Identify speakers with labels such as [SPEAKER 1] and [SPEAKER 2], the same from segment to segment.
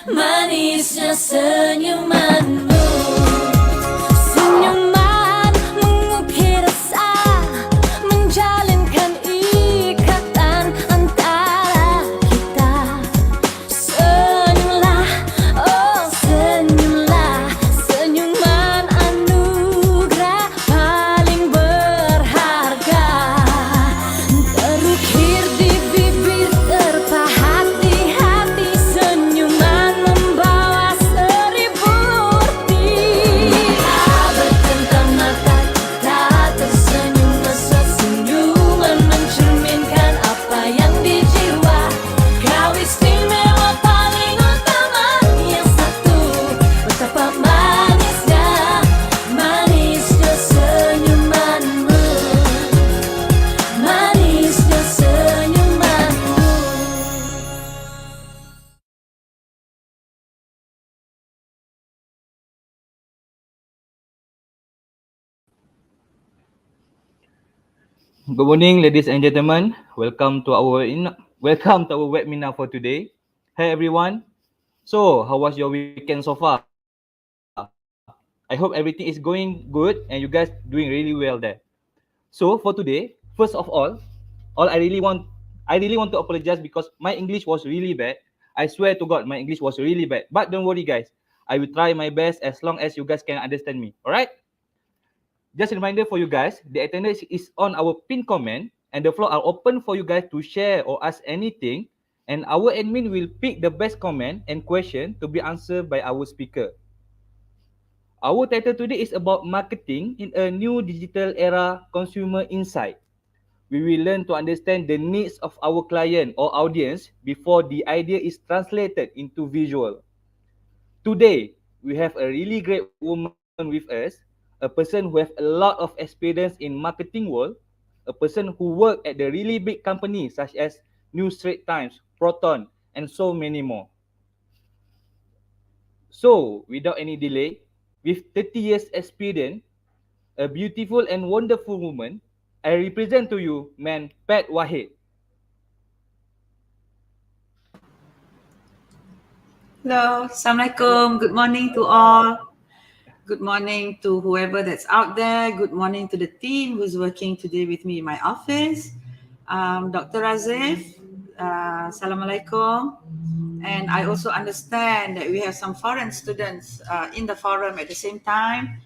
[SPEAKER 1] Manisnya senyumanmu, senyuman mengukir rasa, menjalinkan ikatan antara kita. Senyumlah, oh senyumlah, senyuman anugerah paling berharga, terukir di bibir, terpahat di hati. Senyuman membawa seribu arti. Bertentang mata kita tersenyum mesra, senyuman mencerminkan apa yang di jiwa. Kau istimewa paling utama, yang satu betapa manisnya, manisnya senyumanmu, manisnya senyumanmu.
[SPEAKER 2] Good morning, ladies and gentlemen. Welcome to our webinar for today. Hey everyone. So, how was your weekend so far? I hope everything is going good and you guys doing really well there. So for today, first of all I really want to apologize because my English was really bad. I swear to God, my English was really bad. But don't worry, guys. I will try my best as long as you guys can understand me. All right? Just a reminder for you guys, the attendance is on our pin comment and the floor are open for you guys to share or ask anything, and our admin will pick the best comment and question to be answered by our speaker. Our title today is about marketing in a new digital era, consumer insight. We will learn to understand the needs of our client or audience before the idea is translated into visual. Today, we have a really great woman with us, a person who has a lot of experience in marketing world, a person who worked at the really big companies such as New Straits Times, Proton, and so many more. So, without any delay, with 30 years experience, a beautiful and wonderful woman, I represent to you, man, Pat WAHID.
[SPEAKER 3] Hello, Assalamualaikum. Good morning to all. Good morning to whoever that's out there. Good morning to the team who's working today with me in my office. Dr. Razif, Assalamualaikum. And I also understand that we have some foreign students in the forum at the same time.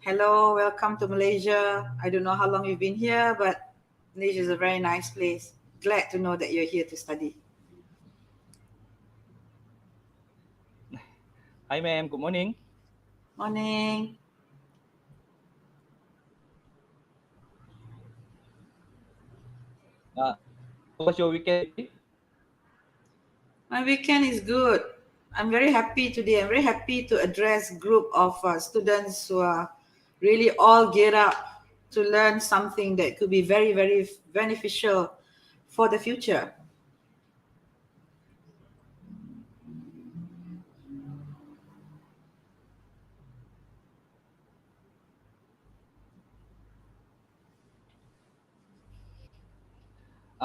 [SPEAKER 3] Hello, welcome to Malaysia. I don't know how long you've been here, but Malaysia is a very nice place. Glad to know that you're here to study.
[SPEAKER 2] Hi, ma'am. Good morning.
[SPEAKER 3] Morning.
[SPEAKER 2] How was your weekend?
[SPEAKER 3] My weekend is good. I'm very happy today. I'm very happy to address group of students who are really all geared up to learn something that could be very, very beneficial for the future.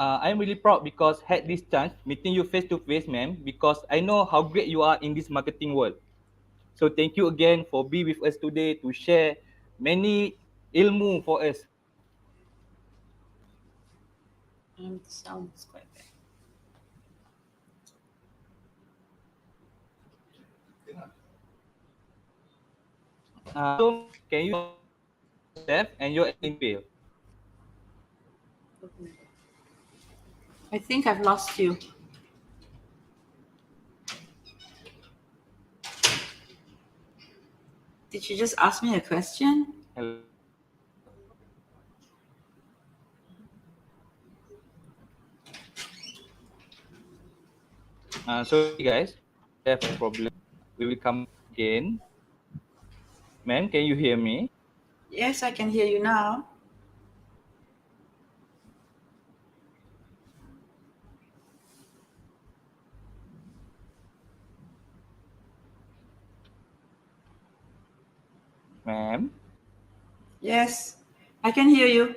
[SPEAKER 2] I'm really proud because had this chance meeting you face to face, ma'am, because I know how great you are in this marketing world. So thank you again for being with us today to share many ilmu for us.
[SPEAKER 3] The sound is quite bad.
[SPEAKER 2] So can you yourself and your email?
[SPEAKER 3] I think I've lost you. Did you just ask me a question?
[SPEAKER 2] Hello. Sorry guys, we have a problem. We will come again. Ma'am, can you hear me?
[SPEAKER 3] Yes, I can hear you now.
[SPEAKER 2] Ma'am?
[SPEAKER 3] Yes, I can hear you.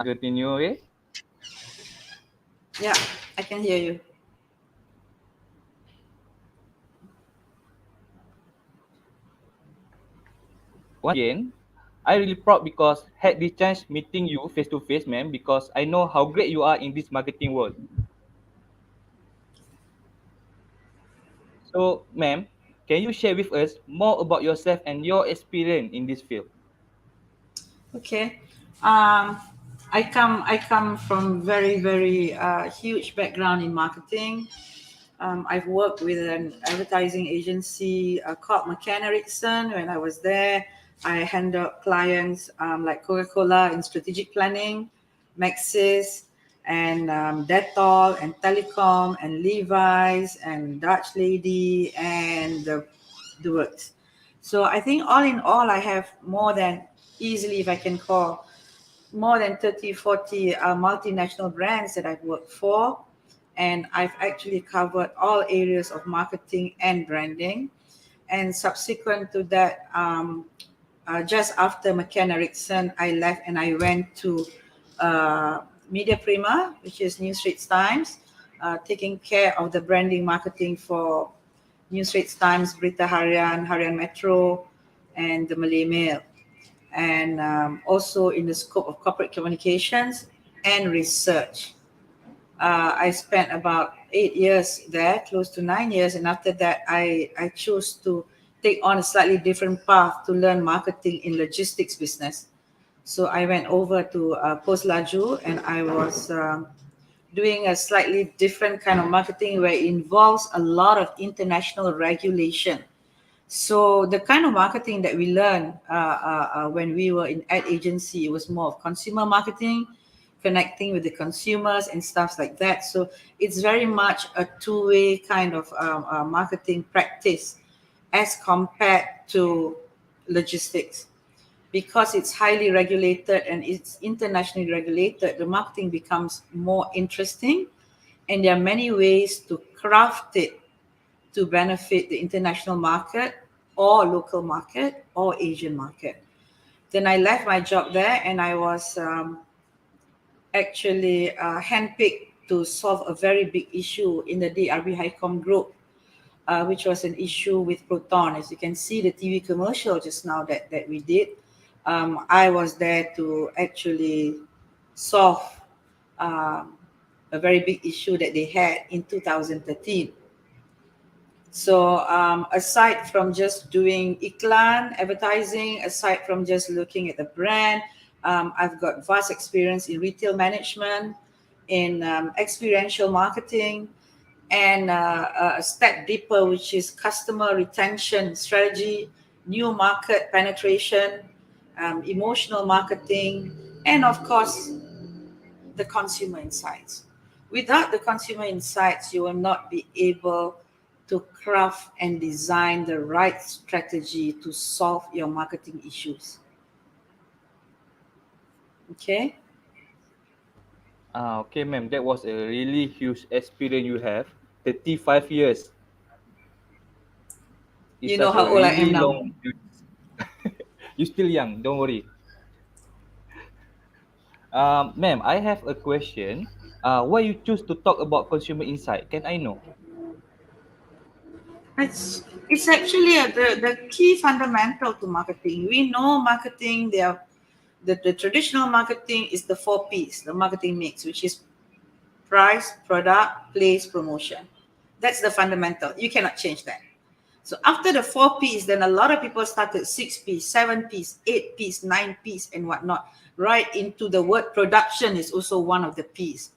[SPEAKER 2] Continue, okay?
[SPEAKER 3] Yeah, I can hear you.
[SPEAKER 2] Once again, I really proud because had the chance meeting you face to face, ma'am, because I know how great you are in this marketing world. So, ma'am, can you share with us more about yourself and your experience in this field?
[SPEAKER 3] Okay. Um, I come from very huge background in marketing. I've worked with an advertising agency called McCann Erickson. When I was there, I handled clients like Coca-Cola in strategic planning, Maxis, and Dettol, and Telecom, and Levi's, and Dutch Lady, and the works. So I think all in all, I have more than easily, if I can call, more than 30, 40 multinational brands that I've worked for. And I've actually covered all areas of marketing and branding. And subsequent to that, just after McCann Erickson, I left and I went to uh, Media Prima, which is New Straits Times, taking care of the branding marketing for New Straits Times, Berita Harian, Harian Metro, and the Malay Mail, and also in the scope of corporate communications and research. I spent about 8 years there, close to 9 years, and after that, I chose to take on a slightly different path to learn marketing in logistics business. So I went over to Post Laju, and I was doing a slightly different kind of marketing where it involves a lot of international regulation. So the kind of marketing that we learned when we were in ad agency, it was more of consumer marketing, connecting with the consumers and stuff like that. So it's very much a two-way kind of marketing practice as compared to logistics. Because it's highly regulated and it's internationally regulated, the marketing becomes more interesting, and there are many ways to craft it to benefit the international market or local market or Asian market. Then I left my job there, and I was actually handpicked to solve a very big issue in the DRB HICOM group, which was an issue with Proton. As you can see, the TV commercial just now that we did, I was there to actually solve um, a very big issue that they had in 2013. So aside from just doing iklan advertising, aside from just looking at the brand, I've got vast experience in retail management, in experiential marketing, and a step deeper, which is customer retention strategy, new market penetration, emotional marketing, and of course the consumer insights. Without the consumer insights, you will not be able to craft and design the right strategy to solve your marketing issues. Okay?
[SPEAKER 2] Okay, ma'am, that was a really huge experience you have. 35 years is
[SPEAKER 3] You know
[SPEAKER 2] such a
[SPEAKER 3] how old I am
[SPEAKER 2] really
[SPEAKER 3] now.
[SPEAKER 2] long. You're still young, don't worry. Ma'am, I have a question. Why you choose to talk about consumer insight? Can I know?
[SPEAKER 3] It's actually the key fundamental to marketing. We know marketing, the traditional marketing is the four P's, the marketing mix, which is price, product, place, promotion. That's the fundamental. You cannot change that. So after the four P's, then a lot of people started six P's, seven P's, eight P's, nine P's, and whatnot. Right into the word production is also one of the P's.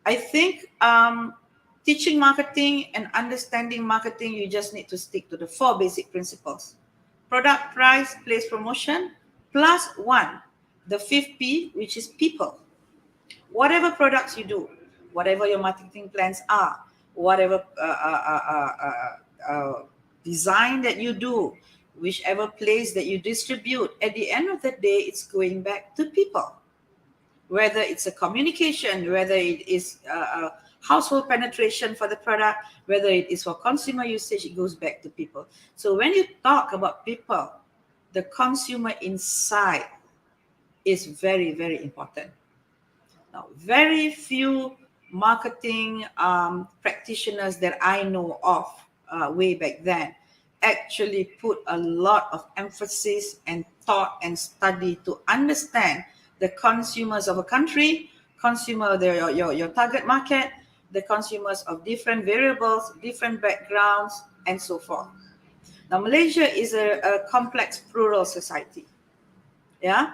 [SPEAKER 3] I think teaching marketing and understanding marketing, you just need to stick to the four basic principles: product, price, place, promotion, plus one, the fifth P, which is people. Whatever products you do, whatever your marketing plans are, whatever design that you do, whichever place that you distribute, at the end of the day, it's going back to people. Whether it's a communication, whether it is household penetration for the product, whether it is for consumer usage, it goes back to people. So when you talk about people, the consumer insight is very, very important. Now, very few marketing practitioners that I know of way back then actually put a lot of emphasis and thought and study to understand the consumers of a country, your target market, the consumers of different variables, different backgrounds, and so forth. Now, Malaysia is a complex plural society. Yeah,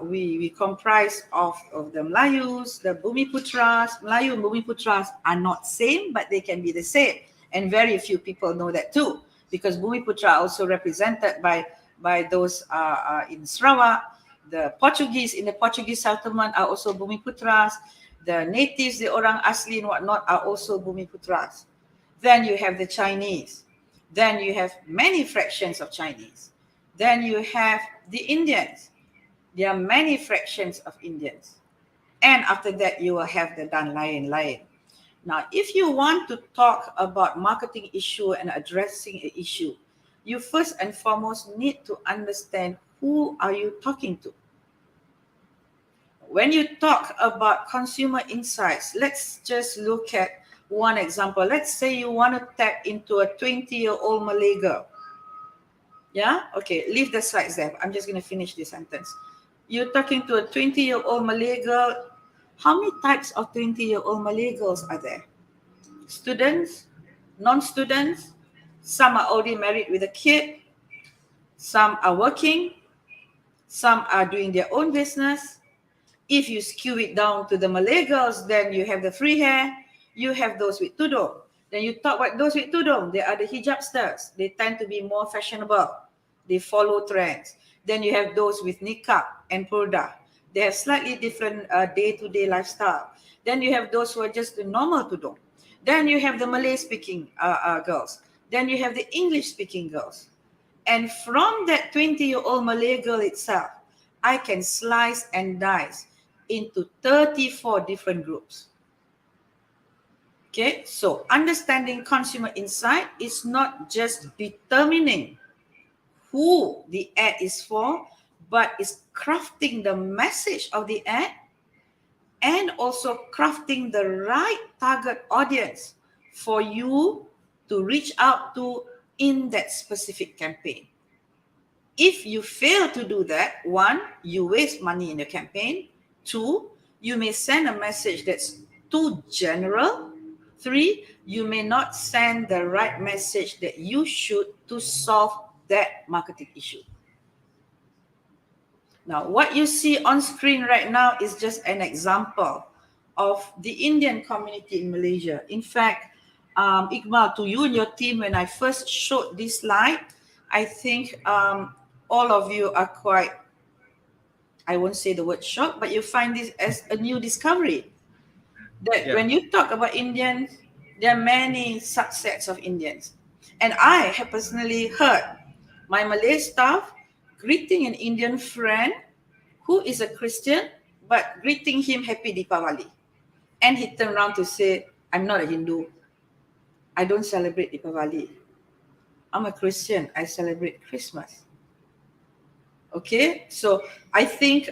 [SPEAKER 3] we comprise of the Melayus, the Bumiputras. Melayu and Bumiputras are not same, but they can be the same, and very few people know that too, because Bumiputra are also represented by those in Sarawak. The Portuguese in the Portuguese settlement are also Bumiputras. The natives, the orang asli and whatnot, are also Bumiputras. Then you have the Chinese. Then you have many fractions of Chinese. Then you have the Indians. There are many fractions of Indians. And after that, you will have the Dan lain. Now, if you want to talk about marketing issue and addressing an issue, you first and foremost need to understand who are you talking to. When you talk about consumer insights, let's just look at one example. Let's say you want to tap into a 20-year-old Malay girl. Yeah? Okay, leave the slides there. I'm just going to finish this sentence. You're talking to a 20-year-old Malay girl. How many types of 20-year-old Malay girls are there? Students, non-students, some are already married with a kid, some are working, some are doing their own business. If you skew it down to the Malay girls, then you have the free hair, you have those with tudung. Then you talk about those with tudung, they are the hijabsters. They tend to be more fashionable. They follow trends. Then you have those with niqab and purdah. They have slightly different day-to-day lifestyle. Then you have those who are just the normal tudung. Then you have the Malay-speaking girls. Then you have the English-speaking girls. And from that 20-year-old Malay girl itself, I can slice and dice into 34 different groups. Okay, so understanding consumer insight is not just determining who the ad is for, but is crafting the message of the ad and also crafting the right target audience for you to reach out to in that specific campaign. If you fail to do that, one, you waste money in your campaign. Two, you may send a message that's too general. Three, you may not send the right message that you should to solve that marketing issue. Now, what you see on screen right now is just an example of the Indian community in Malaysia. In fact, Iqbal, to you and your team, when I first showed this slide, I think all of you are quite, I won't say the word shocked, but you find this as a new discovery. That when you talk about Indians, there are many subsets of Indians. And I have personally heard my Malay staff greeting an Indian friend who is a Christian, but greeting him Happy Deepavali. And he turned around to say, I'm not a Hindu. I don't celebrate Deepavali. I'm a Christian. I celebrate Christmas. Okay, so I think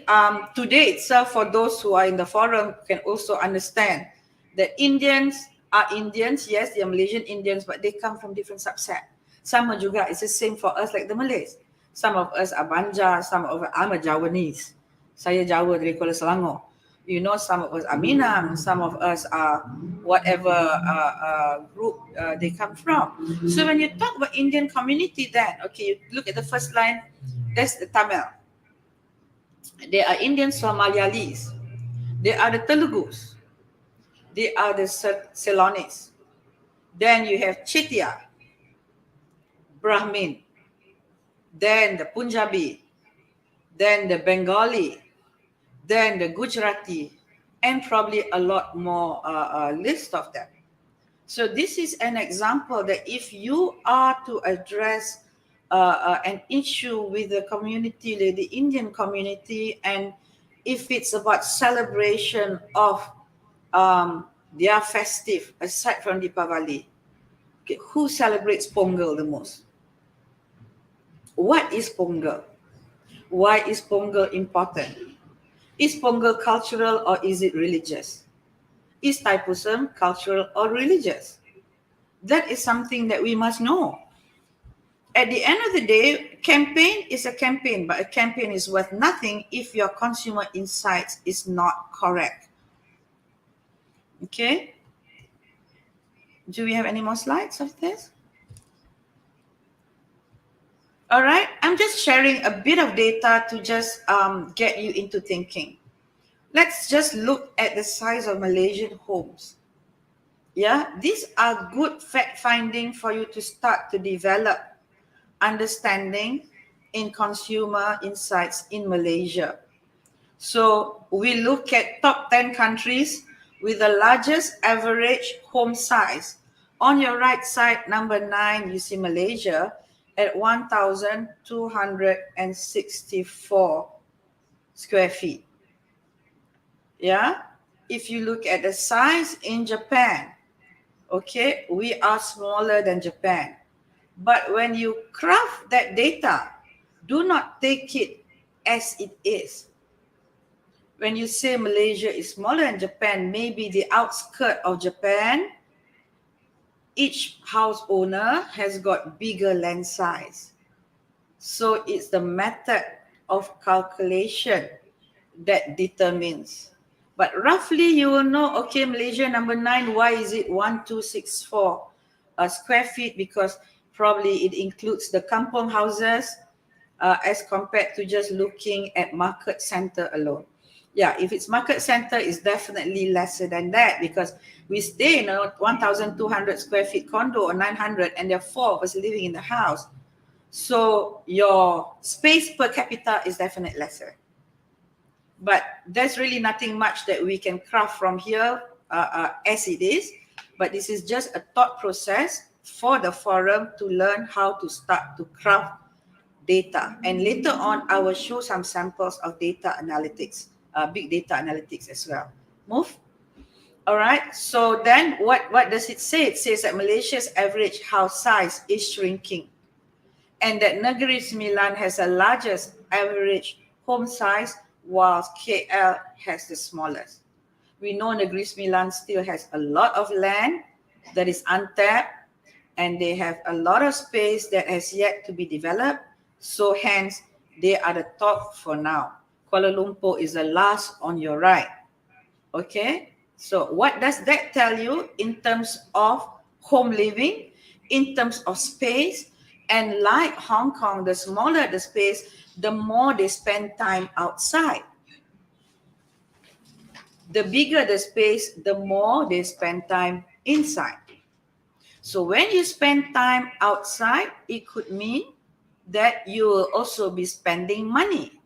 [SPEAKER 3] today itself, for those who are in the forum, can also understand that Indians are Indians. Yes, they are Malaysian Indians, but they come from different subset. Sama juga, it's the same for us like the Malays. Some of us are Banjar, some of us, I'm a Javanese. Saya Jawa dari Kuala Selangor. You know, some of us are Minang, some of us are whatever group they come from. So when you talk about Indian community, then, okay, you look at the first line, that's the Tamil. There are Indian Somalialis. There are the Telugus. They are the Ceylonese. Then you have Chetia, Brahmin. Then the Punjabi. Then the Bengali. Then the Gujarati. And probably a lot more list of them. So this is an example that if you are to address an issue with the community, the Indian community, and if it's about celebration of their festive, aside from Deepavali, okay, who celebrates Pongal the most? What is Pongal? Why is Pongal important? Is Pongal cultural or is it religious? Is Thaipusam cultural or religious? That is something that we must know. At the end of the day, campaign is a campaign, but a campaign is worth nothing if your consumer insights is not correct. Okay? Do we have any more slides of this? All right, I'm just sharing a bit of data to just get you into thinking. Let's just look at the size of Malaysian homes. Yeah, these are good fact finding for you to start to develop understanding in consumer insights in Malaysia. So we look at top 10 countries with the largest average home size. On your right side, number 9, you see Malaysia at 1,264 square feet. Yeah. If you look at the size in Japan, okay, we are smaller than Japan. But when you craft that data, do not take it as it is. When you say Malaysia is smaller than Japan, maybe the outskirt of Japan, each house owner has got bigger land size. So it's the method of calculation that determines. But roughly you will know, okay, Malaysia number 9, why is it 1,264 square feet? Because probably it includes the kampung houses as compared to just looking at market center alone. Yeah, if it's market center, it's definitely lesser than that because we stay in a 1,200 square feet condo or 900 and there are 4 of us living in the house. So your space per capita is definitely lesser. But there's really nothing much that we can craft from here as it is. But this is just a thought process for the forum to learn how to start to craft data. And later on, I will show some samples of data analytics, big data analytics as well. Move. All right. So then what does it say? It says that Malaysia's average house size is shrinking and that Negeri Sembilan has the largest average home size whilst KL has the smallest. We know Negeri Sembilan still has a lot of land that is untapped and they have a lot of space that has yet to be developed. So hence, they are the top for now. Kuala Lumpur is the last on your right. Okay, so what does that tell you in terms of home living, in terms of space? And like Hong Kong, the smaller the space, the more they spend time outside. The bigger the space, the more they spend time inside. So when you spend time outside, it could mean that you will also be spending money.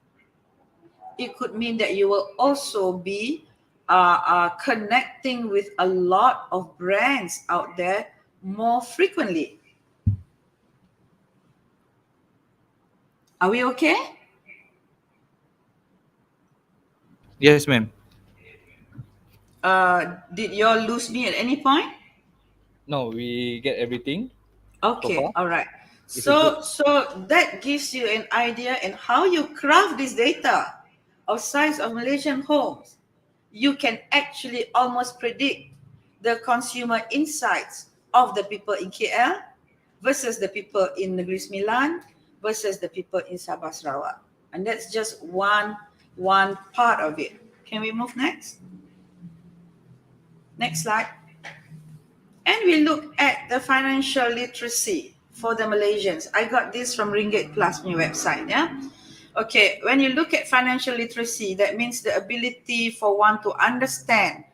[SPEAKER 3] It could mean that you will also be connecting with a lot of brands out there more frequently. Are we okay?
[SPEAKER 2] Yes, ma'am.
[SPEAKER 3] Did you all lose me at any point?
[SPEAKER 2] No, we get everything so
[SPEAKER 3] Okay,
[SPEAKER 2] far.
[SPEAKER 3] all right.
[SPEAKER 2] It's a good.
[SPEAKER 3] So that gives you an idea in how you craft this data of size of Malaysian homes. You can actually almost predict the consumer insights of the people in KL versus the people in Negeri Sembilan versus the people in Sabah Sarawak. And that's just one part of it. Can we move next? Next slide. And we look at the financial literacy for the Malaysians. I got this from Ringgit Plus new website. Yeah. Okay. When you look at financial literacy, that means the ability for one to understand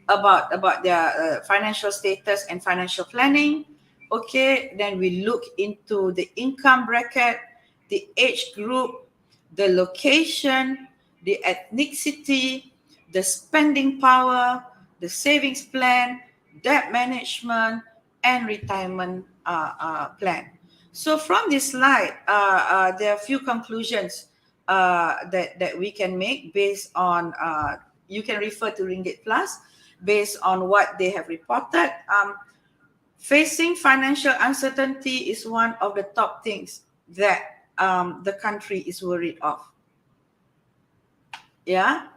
[SPEAKER 3] about their financial status and financial planning. Okay. Then we look into the income bracket, the age group, the location, the ethnicity, the spending power, the savings plan, debt management, and retirement plan. So from this slide, there are a few conclusions that we can make based on, you can refer to Ringgit Plus, based on what they have reported. Facing financial uncertainty is one of the top things that the country is worried of. Yeah.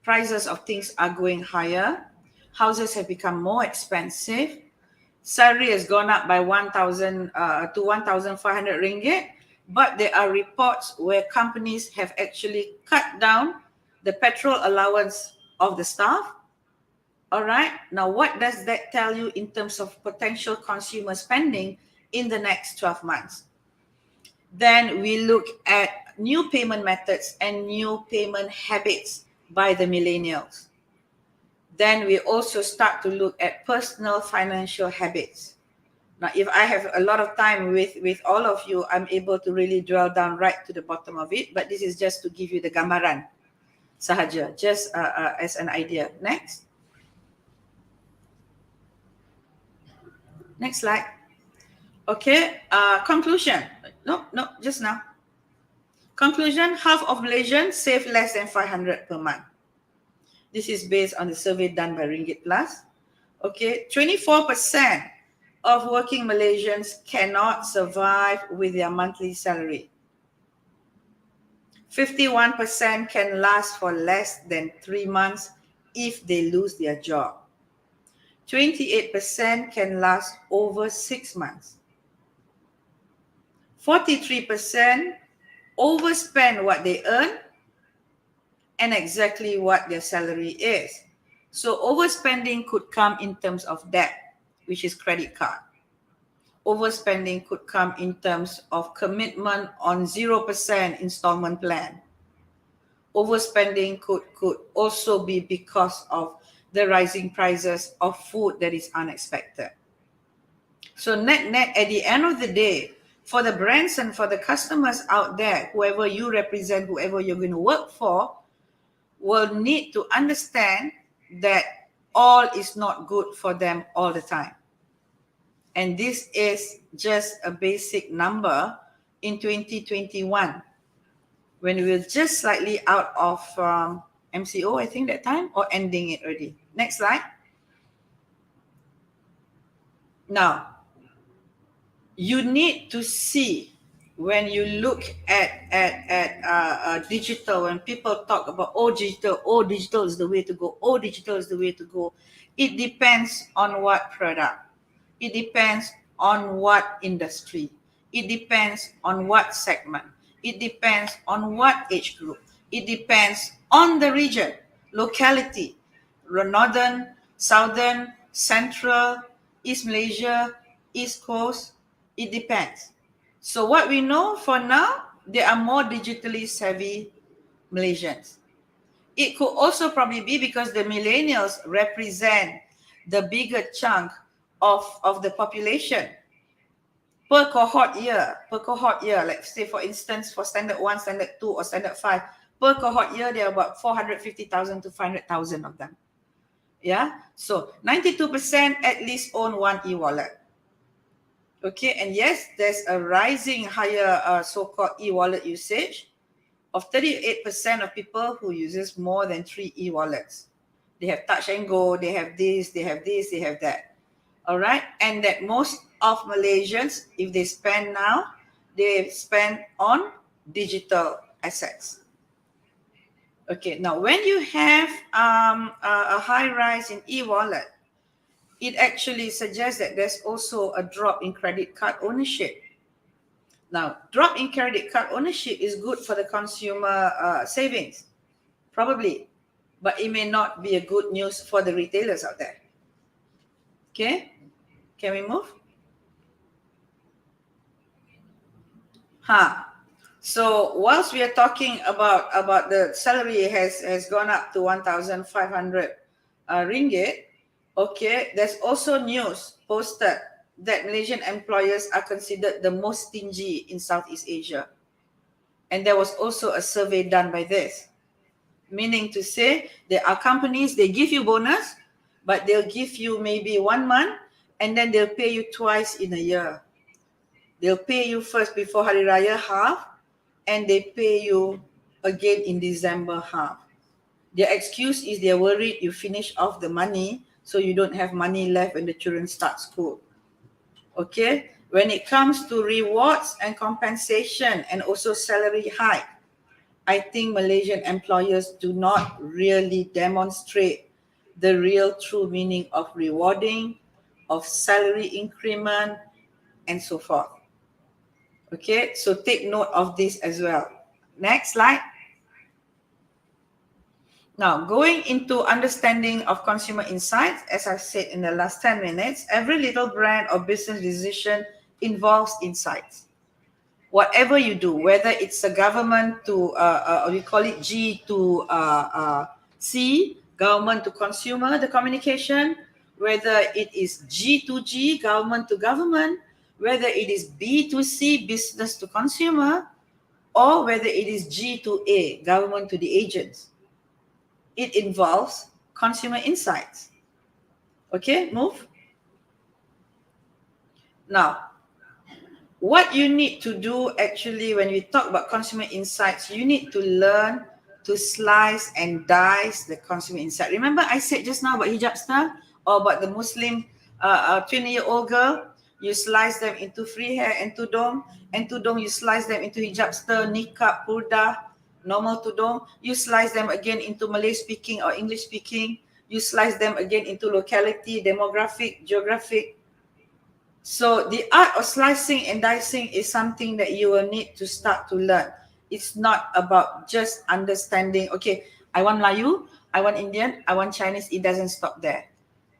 [SPEAKER 3] prices of things are going higher. Houses have become more expensive. Salary has gone up by 1,000 to 1,500 ringgit. But there are reports where companies have actually cut down the petrol allowance of the staff. All right. Now, what does that tell you in terms of potential consumer spending in the next 12 months? Then we look at new payment methods and new payment habits by the millennials. Then we also start to look at personal financial habits. Now, if I have a lot of time with all of you, I'm able to really drill down right to the bottom of it. But this is just to give you the gambaran sahaja, just as an idea. Next. Next slide. Okay, conclusion. No, just now. Conclusion, half of Malaysians save less than 500 per month. This is based on the survey done by Ringgit Plus. Okay, 24% of working Malaysians cannot survive with their monthly salary. 51% can last for less than 3 months if they lose their job. 28% can last over 6 months. 43% overspend what they earn and exactly what their salary is. So overspending could come in terms of debt, which is credit card. Overspending could come in terms of commitment on 0% installment plan. Overspending could also be because of the rising prices of food that is unexpected. So net, at the end of the day, for the brands and for the customers out there, whoever you represent, whoever you're going to work for, will need to understand that all is not good for them all the time. And this is just a basic number in 2021, when we were just slightly out of MCO, I think that time, or ending it already. Next slide. Now, you need to see, when you look at digital, when people talk about, digital is the way to go, digital is the way to go. It depends on what product. It depends on what industry. It depends on what segment. It depends on what age group. It depends on the region, locality, northern, southern, central, East Malaysia, East Coast. It depends. So what we know for now, there are more digitally savvy Malaysians. It could also probably be because the millennials represent the bigger chunk of the population per cohort year, like say for instance, for standard 1, standard 2 or standard 5, per cohort year, there are about 450,000 to 500,000 of them. Yeah, so 92% at least own one e-wallet. Okay, and yes, there's a rising higher so-called e-wallet usage of 38% of people who uses more than 3 e-wallets. They have touch and go, they have this, they have this, they have that. All right, and that most of Malaysians, if they spend now, they spend on digital assets. Okay, now when you have a high rise in e-wallet, it actually suggests that there's also a drop in credit card ownership. Now, drop in credit card ownership is good for the consumer savings, probably, but it may not be a good news for the retailers out there. Okay, can we move? So whilst we are talking about the salary has gone up to 1,500 ringgit, okay, there's also news posted that Malaysian employers are considered the most stingy in Southeast Asia. And there was also a survey done by this, meaning to say there are companies, they give you bonus, but they'll give you maybe 1 month and then they'll pay you twice in a year. They'll pay you first before Hari Raya half, and they pay you again in December half. Their excuse is they're worried you finish off the money so you don't have money left when the children start school. Okay, when it comes to rewards and compensation and also salary hike, I think Malaysian employers do not really demonstrate the real true meaning of rewarding, of salary increment, and so forth. Okay, so take note of this as well. Next slide. Now, going into understanding of consumer insights, as I said in the last 10 minutes, every little brand or business decision involves insights. Whatever you do, whether it's a government to, or we call it G to C, government to consumer, the communication, whether it is G to G, government to government, whether it is B to C, business to consumer, or whether it is G to A, government to the agents. It involves consumer insights. Okay, move. Now, what you need to do actually when we talk about consumer insights, you need to learn to slice and dice the consumer insight. Remember I said just now about hijabster or about the Muslim 20-year-old girl? You slice them into free hair and tudong you slice them into hijabster, niqab, purdah, normal tudong. You slice them again into Malay speaking or English speaking. You slice them again into locality, demographic, geographic. So the art of slicing and dicing is something that you will need to start to learn. It's not about just understanding, okay, I want Melayu, I want Indian, I want Chinese. It doesn't stop there.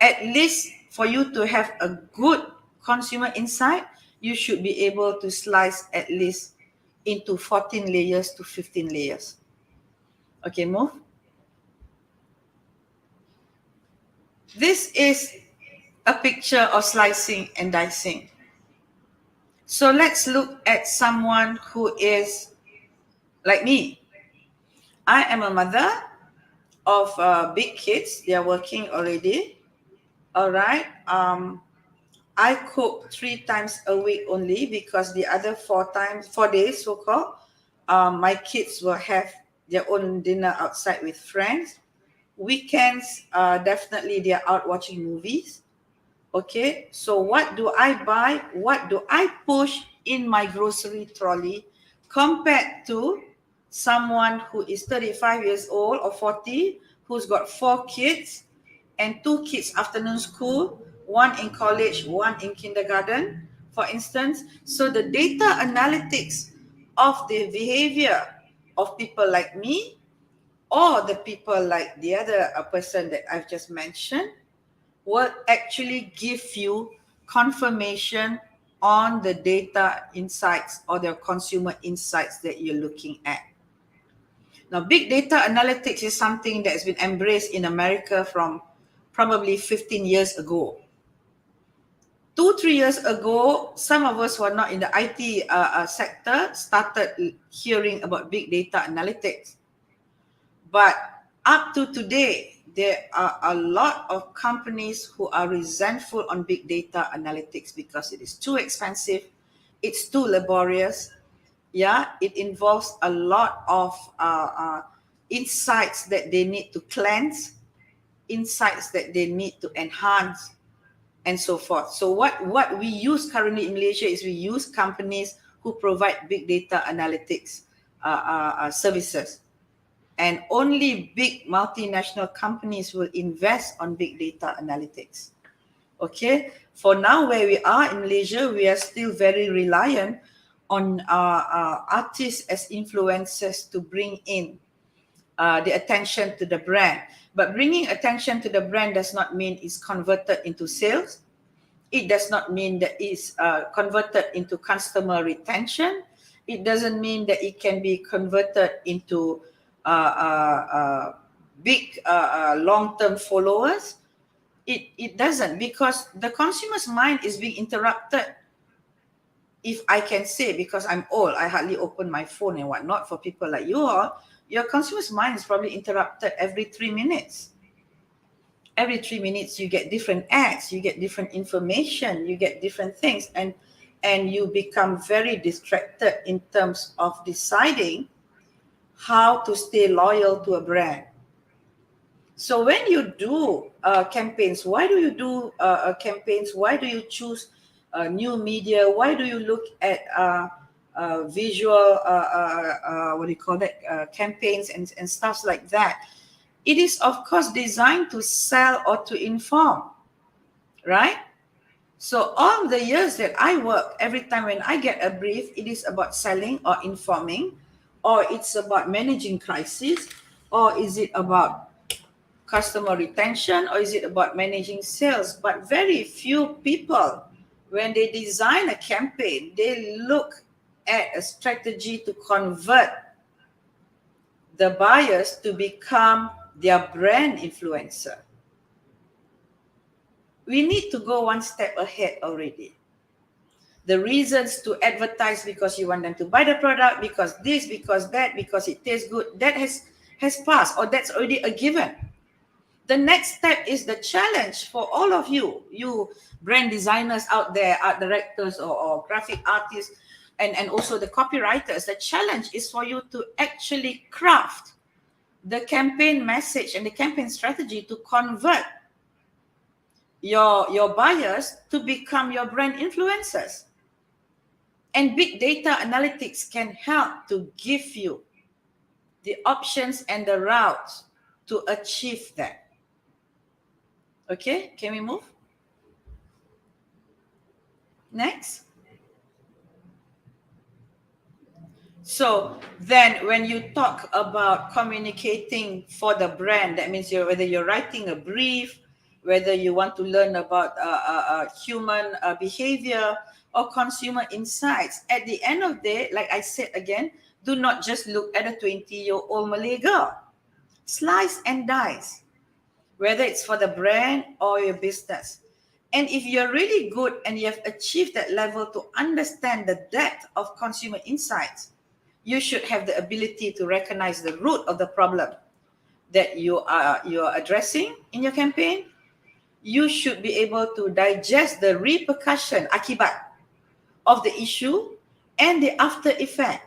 [SPEAKER 3] At least for you to have a good consumer insight, you should be able to slice at least into 14 layers to 15 layers. Okay, move. This is a picture of slicing and dicing. So let's look at someone who is like me. I am a mother of big kids. They are working already. All right. I cook 3 times a week only because the other 4 days, so-called, my kids will have their own dinner outside with friends. Weekends, definitely they are out watching movies. Okay, so what do I buy? What do I push in my grocery trolley compared to someone who is 35 years old or 40, who's got 4 kids and 2 kids afternoon school, 1 in college, 1 in kindergarten, for instance. So the data analytics of the behavior of people like me or the people like the other person that I've just mentioned will actually give you confirmation on the data insights or the consumer insights that you're looking at. Now, big data analytics is something that's been embraced in America from probably 15 years ago. 2-3 years ago, some of us who are not in the IT sector started hearing about big data analytics. But up to today, there are a lot of companies who are resentful on big data analytics because it is too expensive, it's too laborious. Yeah, it involves a lot of insights that they need to cleanse, insights that they need to enhance, and so forth. So what we use currently in Malaysia is we use companies who provide big data analytics services. And only big multinational companies will invest on big data analytics. Okay, for now where we are in Malaysia, we are still very reliant on artists as influencers to bring in the attention to the brand. But bringing attention to the brand does not mean it's converted into sales. It does not mean that it's converted into customer retention. It doesn't mean that it can be converted into big long-term followers. It doesn't, because the consumer's mind is being interrupted. If I can say, because I'm old, I hardly open my phone and whatnot. For people like you all, your consumer's mind is probably interrupted every 3 minutes. Every 3 minutes you get different ads, you get different information, you get different things, and you become very distracted in terms of deciding how to stay loyal to a brand. So when you do campaigns, why do you do campaigns? Why do you choose new media? Why do you look at visual, what do you call that, campaigns and stuff like that. It is, of course, designed to sell or to inform, right? So all the years that I work, every time when I get a brief, it is about selling or informing, or it's about managing crisis, or is it about customer retention, or is it about managing sales? But very few people, when they design a campaign, they look at a strategy to convert the buyers to become their brand influencer. We need to go one step ahead already. The reasons to advertise because you want them to buy the product, because this, because that, because it tastes good, that has passed, or that's already a given. The next step is the challenge for all of you brand designers out there, art directors or graphic artists, and also the copywriters. The challenge is for you to actually craft the campaign message and the campaign strategy to convert your buyers to become your brand influencers. And big data analytics can help to give you the options and the routes to achieve that. Okay, can we move? Next. So then when you talk about communicating for the brand, that means whether you're writing a brief, whether you want to learn about human behavior or consumer insights, at the end of the day, like I said again, do not just look at a 20-year-old Malay girl. Slice and dice, whether it's for the brand or your business. And if you're really good and you have achieved that level to understand the depth of consumer insights, you should have the ability to recognize the root of the problem that you are addressing in your campaign. You should be able to digest the repercussion, akibat, of the issue and the after effect.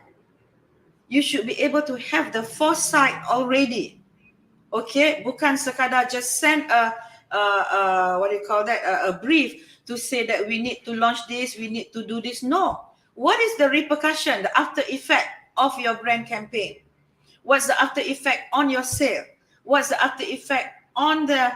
[SPEAKER 3] You should be able to have the foresight already. Okay, bukan sekadar just send a brief to say that we need to launch this, we need to do this. No. What is the repercussion, the after effect of your brand campaign? What's the after effect on your sale? What's the after effect on the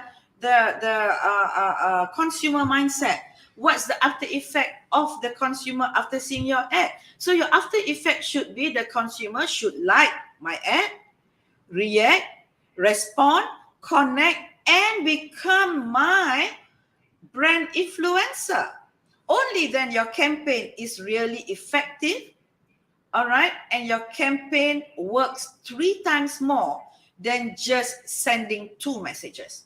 [SPEAKER 3] consumer mindset? What's the after effect of the consumer after seeing your ad? So your after effect should be the consumer should like my ad, react, respond, connect, and become my brand influencer. Only then your campaign is really effective, all right? And your campaign works 3 times more than just sending 2 messages.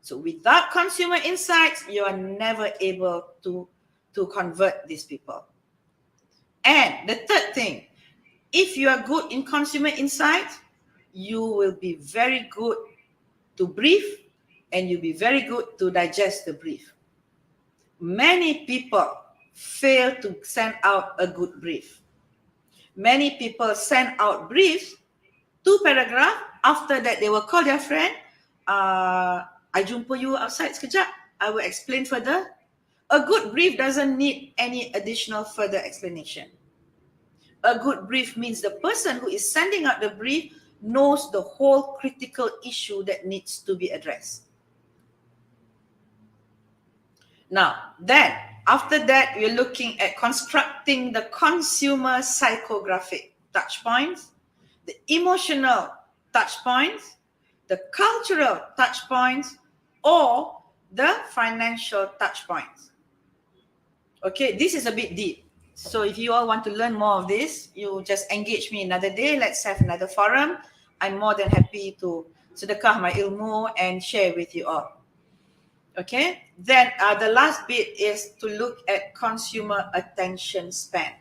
[SPEAKER 3] So without consumer insights, you are never able to convert these people. And the third thing, if you are good in consumer insights, you will be very good to brief and you'll be very good to digest the brief. Many people fail to send out a good brief. Many people send out briefs, 2 paragraphs. After that, they will call their friend. I jumpa you outside sekejap. I will explain further. A good brief doesn't need any additional further explanation. A good brief means the person who is sending out the brief knows the whole critical issue that needs to be addressed. Now, then, after that, we're looking at constructing the consumer psychographic touch points, the emotional touch points, the cultural touch points, or the financial touch points. Okay, this is a bit deep. So if you all want to learn more of this, you just engage me another day. Let's have another forum. I'm more than happy to sedekah my ilmu and share with you all. Okay, then the last bit is to look at consumer attention span.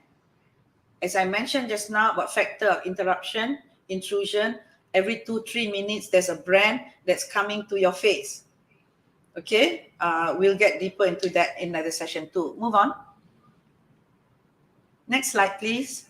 [SPEAKER 3] As I mentioned just now about factor of interruption, intrusion, every 2-3 minutes there's a brand that's coming to your face. Okay, we'll get deeper into that in another session too. Move on. Next slide, please.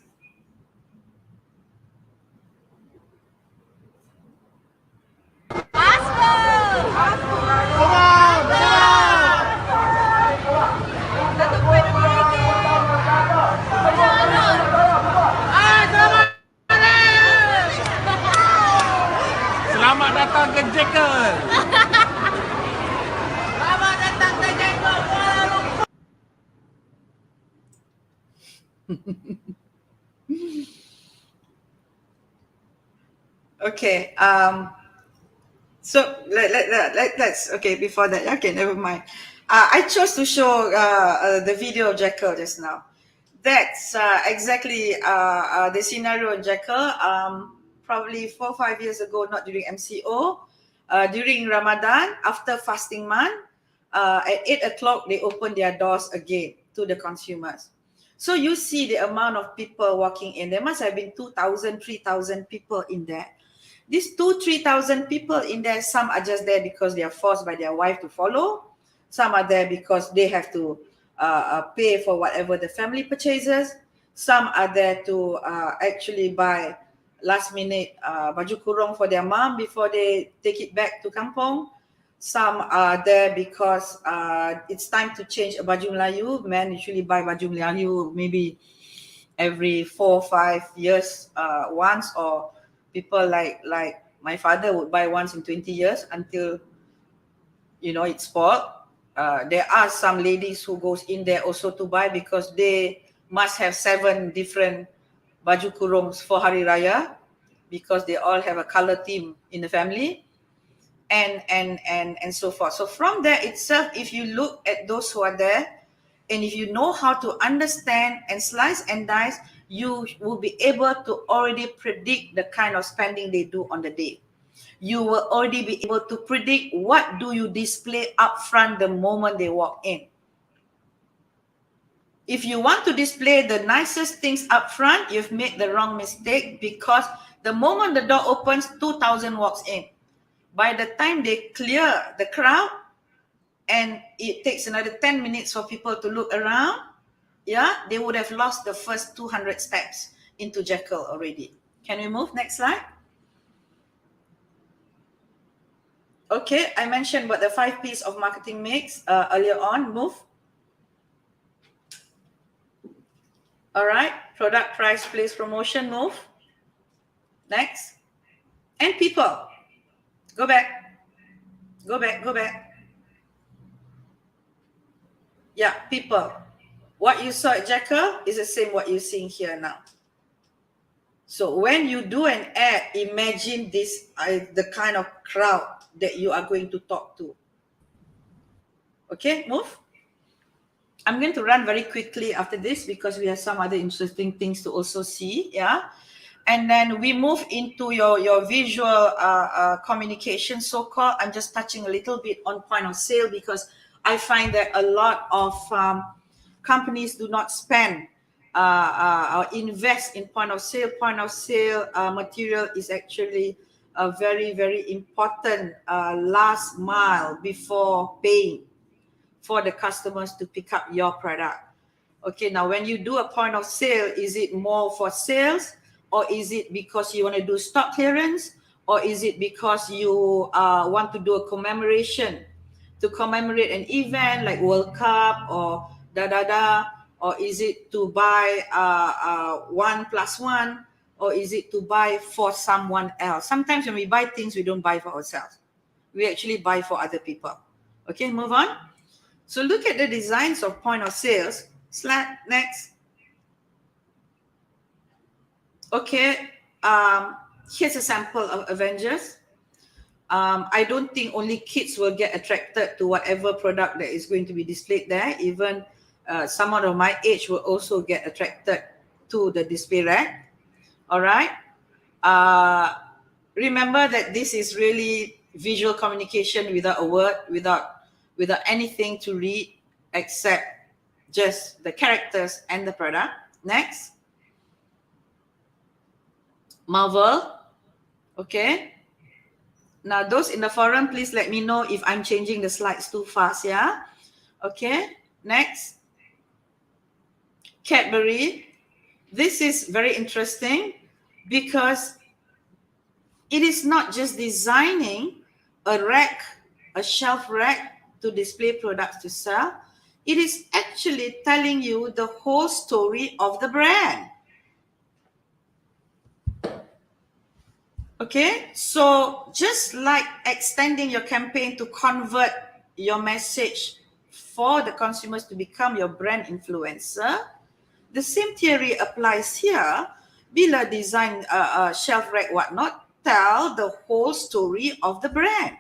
[SPEAKER 3] Okay. So let's okay before that. Okay, never mind. I chose to show the video of Jekyll just now. That's exactly the scenario of Jekyll. Probably 4 or 5 years ago, not during MCO, during Ramadan after fasting month, at 8 o'clock they open their doors again to the consumers. So you see the amount of people walking in. There must have been 2,000, 3,000 people in there. These 3,000 people in there, some are just there because they are forced by their wife to follow. Some are there because they have to pay for whatever the family purchases. Some are there to actually buy last minute baju kurung for their mom before they take it back to kampung. Some are there because it's time to change a baju Melayu. Men usually buy baju Melayu maybe every 4 or 5 years once, or people like my father would buy once in 20 years until it's spoiled. There are some ladies who goes in there also to buy because they must have 7 different baju kurungs for Hari Raya because they all have a color theme in the family, and so forth. So from there itself, if you look at those who are there, and if you know how to understand and slice and dice, you will be able to already predict the kind of spending they do on the day. You will already be able to predict what do you display up front the moment they walk in. If you want to display the nicest things up front, you've made the wrong mistake, because the moment the door opens, 2,000 walks in. By the time they clear the crowd, and it takes another 10 minutes for people to look around, they would have lost the first 200 steps into Jekyll already. Can we move? Next slide. Okay, I mentioned about the 5 P's of marketing mix earlier on. Move. All right, product, price, place, promotion. Move. Next. And people. Go back. Go back, go back. Yeah, people. What you saw at Jekyll is the same what you're seeing here now. So when you do an ad, imagine this the kind of crowd that you are going to talk to. Okay, move. I'm going to run very quickly after this because we have some other interesting things to also see. And then we move into your visual communication, so-called. I'm just touching a little bit on point of sale because I find that a lot of companies do not spend or invest in point of sale. Point of sale material is actually a very, very important last mile before paying for the customers to pick up your product. Okay, now when you do a point of sale, is it more for sales, or is it because you want to do stock clearance, or is it because you want to do a commemoration to commemorate an event like World Cup or or is it to buy 1+1, or is it to buy for someone else? Sometimes when we buy things, we don't buy for ourselves. We actually buy for other people. Okay, move on. So look at the designs of point of sales. Slide next. Okay, here's a sample of Avengers. I don't think only kids will get attracted to whatever product that is going to be displayed there. Even someone of my age will also get attracted to the display rack. All right. Remember that this is really visual communication without a word, without anything to read except just the characters and the product. Next. Marvel. Okay. Now, those in the forum, please let me know if I'm changing the slides too fast, yeah? Okay, next. Cadbury. This is very interesting because it is not just designing a rack, a shelf rack to display products to sell. It is actually telling you the whole story of the brand. Okay, so just like extending your campaign to convert your message for the consumers to become your brand influencer, The same theory applies here. Bila design shelf rack whatnot, tell the whole story of the brand.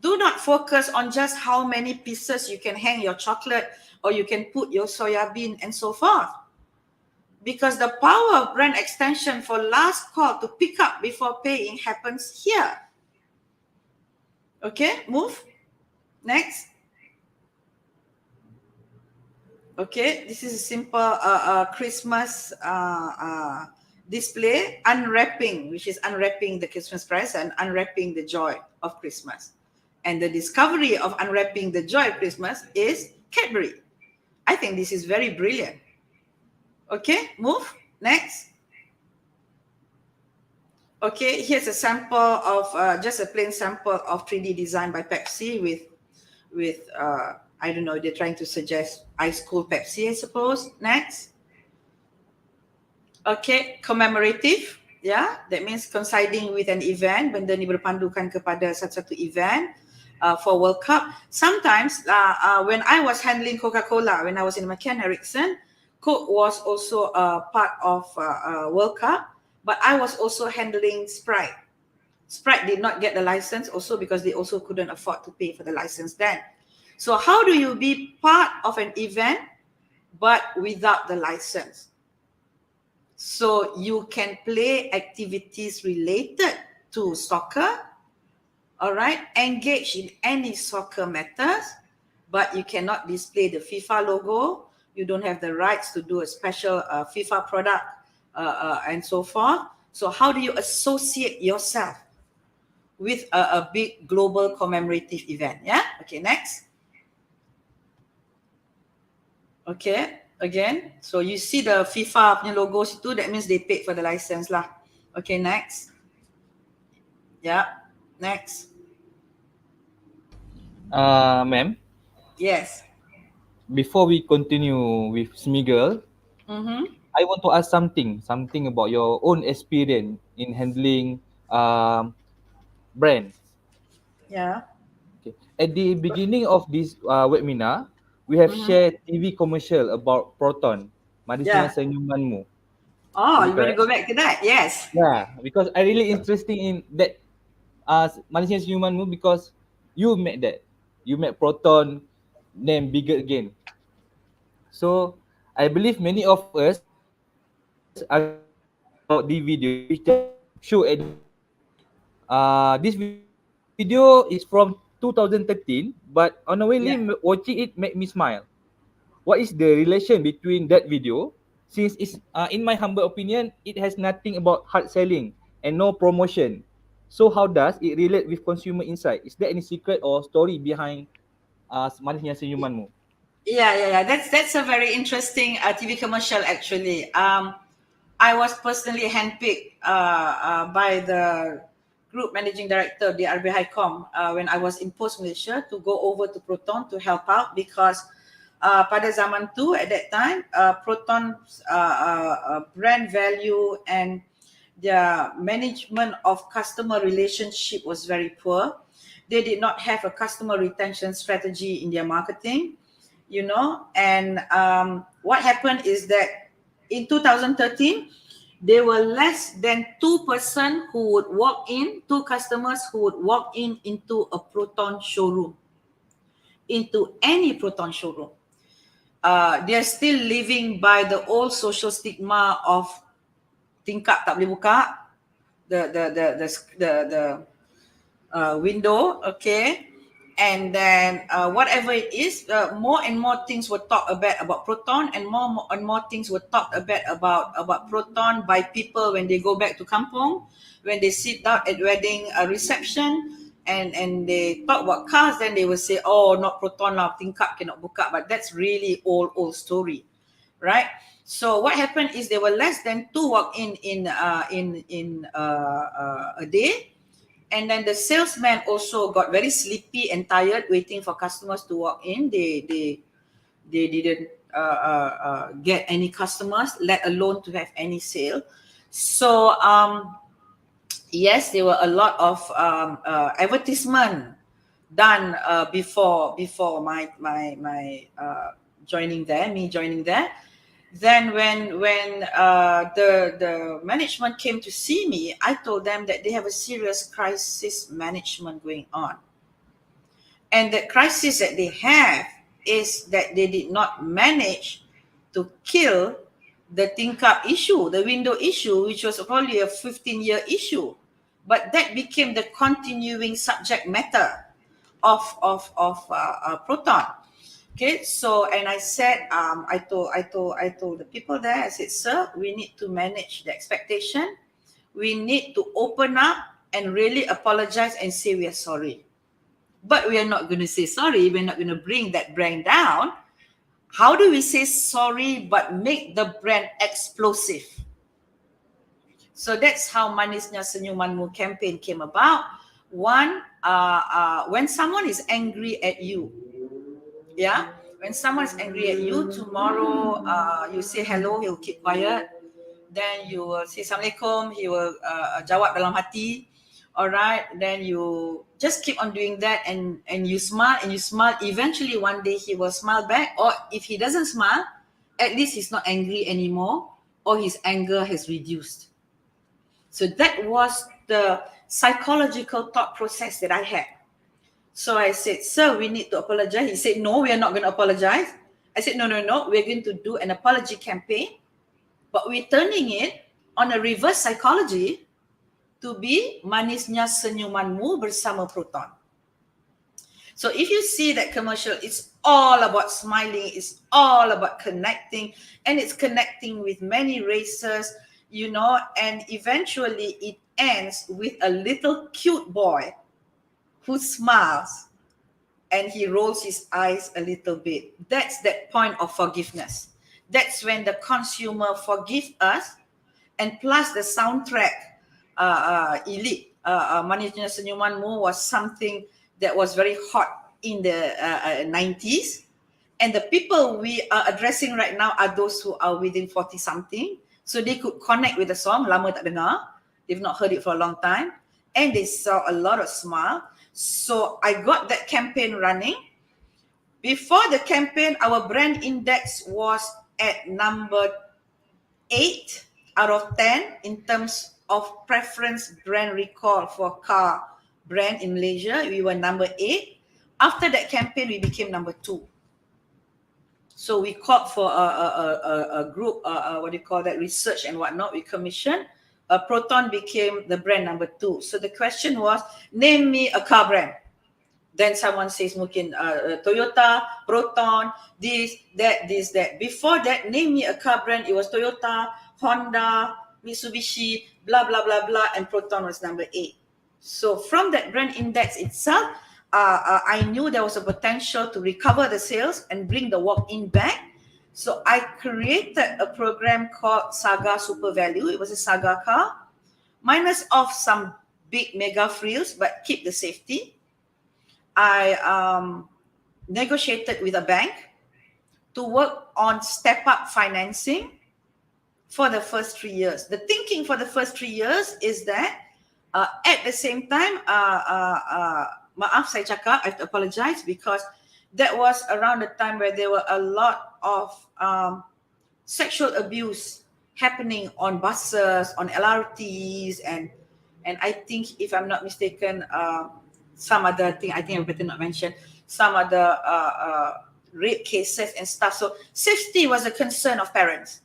[SPEAKER 3] Do not focus on just how many pieces you can hang your chocolate or you can put your soya bean and so forth. Because the power of brand extension for last call to pick up before paying happens here. Okay, move. Next. Okay, this is a simple Christmas display, unwrapping, which is unwrapping the Christmas present, unwrapping the joy of Christmas. And the discovery of unwrapping the joy of Christmas is Cadbury. I think this is very brilliant. Okay, move. Next. Okay, here's a sample of just a plain sample of 3D design by Pepsi with I don't know, they're trying to suggest ice cold Pepsi, I suppose. Next. Okay, commemorative. Yeah, that means coinciding with an event. Benda ni berpandukan kepada satu-satu event for World Cup. Sometimes when I was handling Coca-Cola, when I was in McCann Erickson, Coke was also part of World Cup, but I was also handling Sprite. Sprite did not get the license also because they also couldn't afford to pay for the license then. So how do you be part of an event but without the license? So you can play activities related to soccer, all right, engage in any soccer matters, but you cannot display the FIFA logo. You don't have the rights to do a special FIFA product and so forth. So how do you associate yourself with a big global commemorative event? Yeah, okay, next. Okay, again, so you see the FIFA punya logos itu, that means they paid for the license lah. Okay, next. Yeah, next.
[SPEAKER 2] Ma'am,
[SPEAKER 3] Yes.
[SPEAKER 2] before we continue with Smiggle, I want to ask something about your own experience in handling brands.
[SPEAKER 3] Yeah.
[SPEAKER 2] Okay. At the beginning of this webinar, we have shared TV commercial about Proton, Manisnya
[SPEAKER 3] Yeah.
[SPEAKER 2] Senyumanmu.
[SPEAKER 3] Oh,
[SPEAKER 2] Is it
[SPEAKER 3] you want to
[SPEAKER 2] correct?
[SPEAKER 3] go back to that? Yes.
[SPEAKER 2] Yeah, because I really interested in that Manisnya Senyumanmu because you met that. You met Proton, name bigger again. So I believe many of us are curious about the video which just show at the beginning. This video is from 2013, but on the way
[SPEAKER 3] Yeah.
[SPEAKER 2] watching it made me smile. What is the relation between that video? Since it's in my humble opinion, it has nothing about hard selling and no promotion. So how does it relate with consumer insight? Is there any secret or story behind Manisnya Senyumanmu?
[SPEAKER 3] Yeah. That's a very interesting TV commercial actually. I was personally handpicked by the group managing director of the RB Highcom when I was in Post Malaysia to go over to Proton to help out because pada zaman tu at that time Proton's brand value and their management of customer relationship was very poor. They did not have a customer retention strategy in their marketing, you know, and what happened is that in 2013 there were less than 2% who would walk in, 2 customers who would walk in into a Proton showroom, into any Proton showroom. They're still living by the old social stigma of tingkap tak boleh buka, the window, okay, and then whatever it is, more and more things were talked about Proton, and more and more things were talked about Proton by people when they go back to kampung, when they sit down at wedding reception, and they talk about cars, then they will say, oh, not Proton lah, tingkap cannot buka, but that's really old story, right? So what happened is there were less than 2 walk in a day. And then the salesman also got very sleepy and tired waiting for customers to walk in. They didn't get any customers, let alone to have any sale. So yes, there were a lot of advertisement done before my joining there, me joining there. Then when the management came to see me, I told them that they have a serious crisis management going on. And the crisis that they have is that they did not manage to kill the tingkap issue, the window issue, which was probably a 15-year issue. But that became the continuing subject matter of Proton. Okay, so and I said, I told the people there, I said, sir, we need to manage the expectation. We need to open up and really apologize and say we are sorry. But we are not going to say sorry. We're not going to bring that brand down. How do we say sorry but make the brand explosive? So that's how Manisnya Senyumanmu campaign came about. One, when someone is angry at you, yeah, when someone is angry at you, tomorrow you say hello, he'll keep quiet. Then you will say Assalamualaikum, he will jawab dalam hati. All right, then you just keep on doing that, and you smile and you smile. Eventually one day he will smile back, or if he doesn't smile, at least he's not angry anymore, or his anger has reduced. So that was the psychological thought process that I had. So I said, sir, we need to apologize. He said, no, we are not going to apologize. I said, no, we're going to do an apology campaign, but we're turning it on a reverse psychology to be Manisnya Senyumanmu bersama Proton. So if you see that commercial, it's all about smiling, it's all about connecting, and it's connecting with many races, you know, and eventually it ends with a little cute boy who smiles and he rolls his eyes a little bit. That's that point of forgiveness. That's when the consumer forgive us, and plus the soundtrack, Elite, Manisnya Senyumanmu was something that was very hot in the 90s. And the people we are addressing right now are those who are within 40 something. So they could connect with the song, lama tak dengar. They've not heard it for a long time. And they saw a lot of smile. So I got that campaign running. Before the campaign, our brand index was at number 8 out of 10 in terms of preference brand recall for car brand in Malaysia. We were number 8. After that campaign, we became number 2. So we called for a group, what do you call that, research and whatnot. We commissioned. Proton became the brand number 2. So the question was, name me a car brand. Then someone says mungkin Toyota, Proton, this, that. Before that, name me a car brand. It was Toyota, Honda, Mitsubishi, blah, blah, blah, blah. And Proton was number 8. So from that brand index itself, I knew there was a potential to recover the sales and bring the walk-in back. So I created a program called Saga Super Value. It was a Saga car, minus off some big mega frills, but keep the safety. I negotiated with a bank to work on step-up financing for the first 3 years. The thinking for the first 3 years is that at the same time, maaf saya cakap, I have to apologize, because that was around the time where there were a lot of sexual abuse happening on buses, on LRTs, and I think, if I'm not mistaken, some other thing, I think I better not mention, some other rape cases and stuff. So safety was a concern of parents.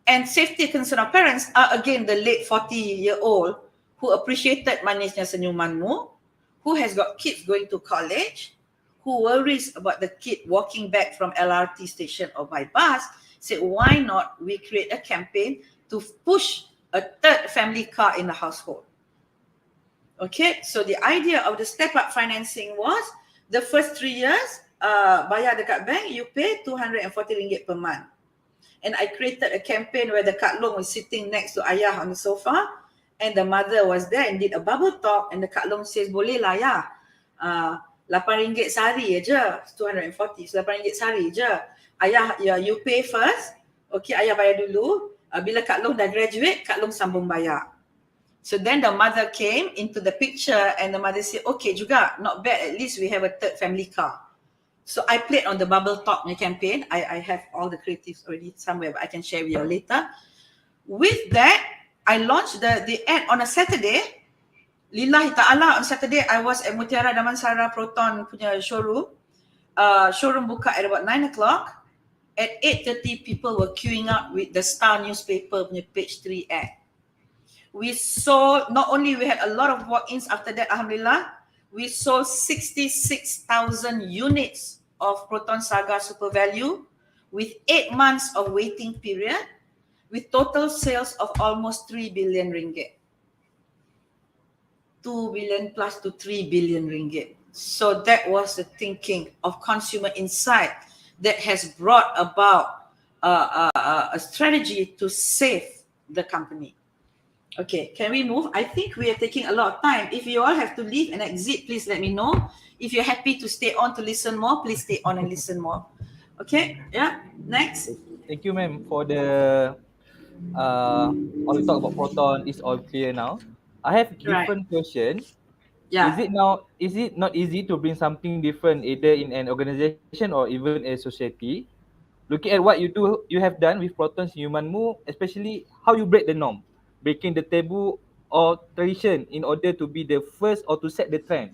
[SPEAKER 3] And safety concern of parents are again the late 40-year-old who appreciated Manisnya Senyumanmu, who has got kids going to college, who worries about the kid walking back from LRT station or by bus. Said, why not we create a campaign to push a third family car in the household? Okay, so the idea of the step-up financing was, the first 3 years, bayar dekat bank, you pay RM240 per month. And I created a campaign where the Kak Long was sitting next to Ayah on the sofa, and the mother was there and did a bubble talk, and the Kak Long says, boleh lah ya, RM8 sehari je, 240, so RM8 sehari je. Ayah, you pay first, okay, Ayah bayar dulu. Bila Kak Long dah graduate, Kak Long sambung bayar. So then the mother came into the picture, and the mother said, okay juga, not bad, at least we have a third family car. So I played on the Bubble Talk campaign. I have all the creatives already somewhere, but I can share with you later. With that, I launched the ad on a Saturday. Lillahi ta'ala, on Saturday, I was at Mutiara Damansara Proton punya showroom. Showroom buka at about 9 o'clock. At 8:30, people were queuing up with the Star newspaper punya page 3 ad. We sold, not only we had a lot of walk-ins after that, alhamdulillah, we sold 66,000 units of Proton Saga Super Value with 8 months of waiting period, with total sales of almost 3 billion ringgit. 2 billion plus to 3 billion ringgit. So that was the thinking of consumer insight that has brought about a strategy to save the company. Okay, can we move? I think we are taking a lot of time. If you all have to leave and exit, please let me know. If you're happy to stay on to listen more, please stay on and listen more. Okay, yeah, next.
[SPEAKER 2] Thank you, ma'am, for the all we talk about Proton is all clear now. I have different question.
[SPEAKER 3] Yeah.
[SPEAKER 2] Is it not easy to bring something different either in an organization or even a society? Looking at what you have done with Proton Senyumanmu, especially how you break the norm, breaking the taboo or tradition in order to be the first or to set the trend.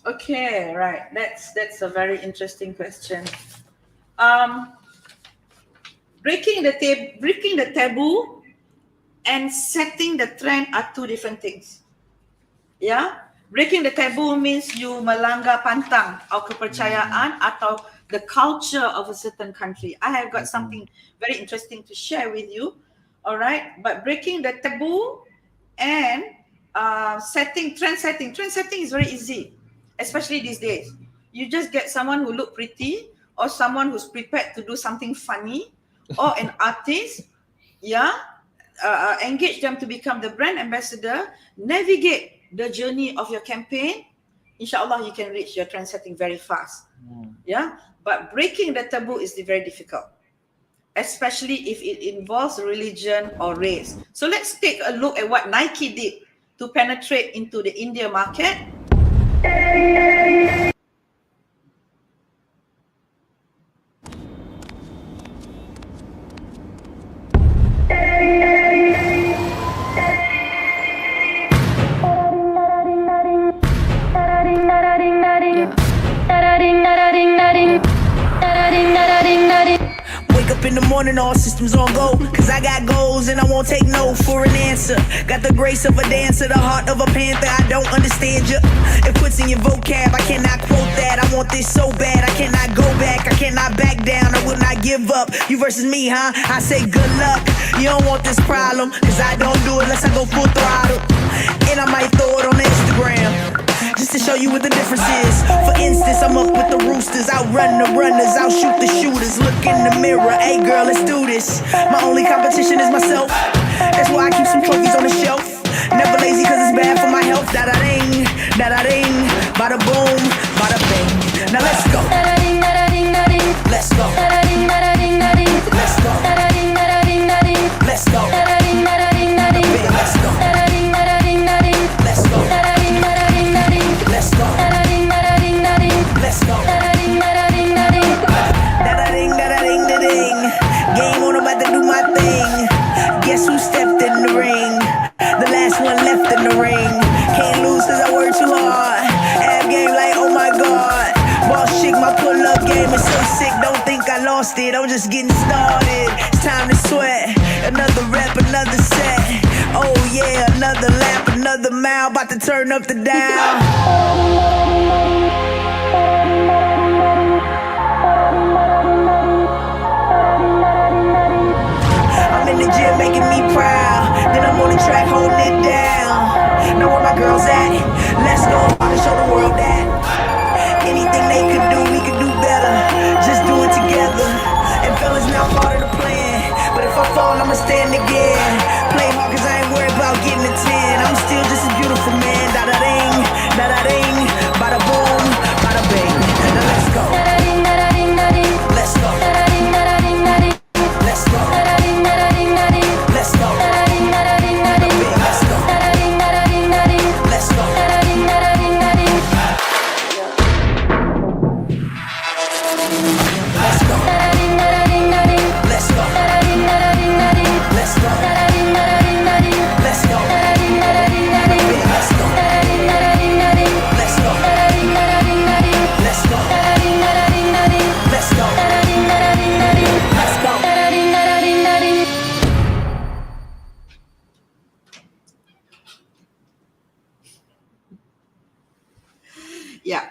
[SPEAKER 3] Okay, right. That's a very interesting question. Breaking the taboo and setting the trend are two different things. Yeah, breaking the taboo means you melanggar pantang atau kepercayaan atau the culture of a certain country. I have got something very interesting to share with you. All right, but breaking the taboo and trend setting is very easy, especially these days. You just get someone who look pretty or someone who's prepared to do something funny or an artist, yeah, engage them to become the brand ambassador, navigate the journey of your campaign. Inshallah, you can reach your trend setting very fast. Yeah, but breaking the taboo is very difficult, especially if it involves religion or race. So let's take a look at what Nike did to penetrate into the India market.
[SPEAKER 4] Wake up in the morning, all systems on go. Cause I got goals and I won't take no for an answer. Got the grace of a dancer, the heart of a panther. I don't understand you. It puts in your vocab, I cannot quote that. I want this so bad, I cannot go back. I cannot back down, I will not give up. You versus me, huh? I say good luck. You don't want this problem, cause I don't do it unless I go full throttle. And I might throw it on Instagram, just to show you what the difference is. For instance, I'm up with the roosters, outrun the runners, outshoot the shooters. Look in the mirror, hey girl, let's do this. My only competition is myself. That's why I keep some trophies on the shelf. Never lazy cause it's bad for my health. Da-da-ding, da-da-ding, bada boom, bada bing. Now let's go. Let's go. Let's go. Let's go. Let's go. Let's go. Let's go. Let's go. Da-da-ding, da-da-ding, da-ding. Game on, about to do my thing. Guess who stepped in the ring? The last one left in the ring. Can't lose cause I work too hard. Ab game like, oh my god. Boss chick, my pull-up game is so sick. Don't think I lost it, I'm just getting started. It's time to sweat. Another rep, another set. Oh yeah, another lap, another mile. About to turn up the dial. I'm in the gym making me proud. Then I'm on the track holding it down. Know where my girls at? Let's go, I'll show the world that anything they could do, we could do better. Just do it together. And fellas, not part of the plan. But if I fall, I'ma stand again. Play hard cause I ain't worried about getting a 10. I'm still just a beautiful man. Da-da-ding, da-da-ding, bada boom, bada bing. Now let's go. Let's go. Let's go. Let's go. Let's go. Let's go.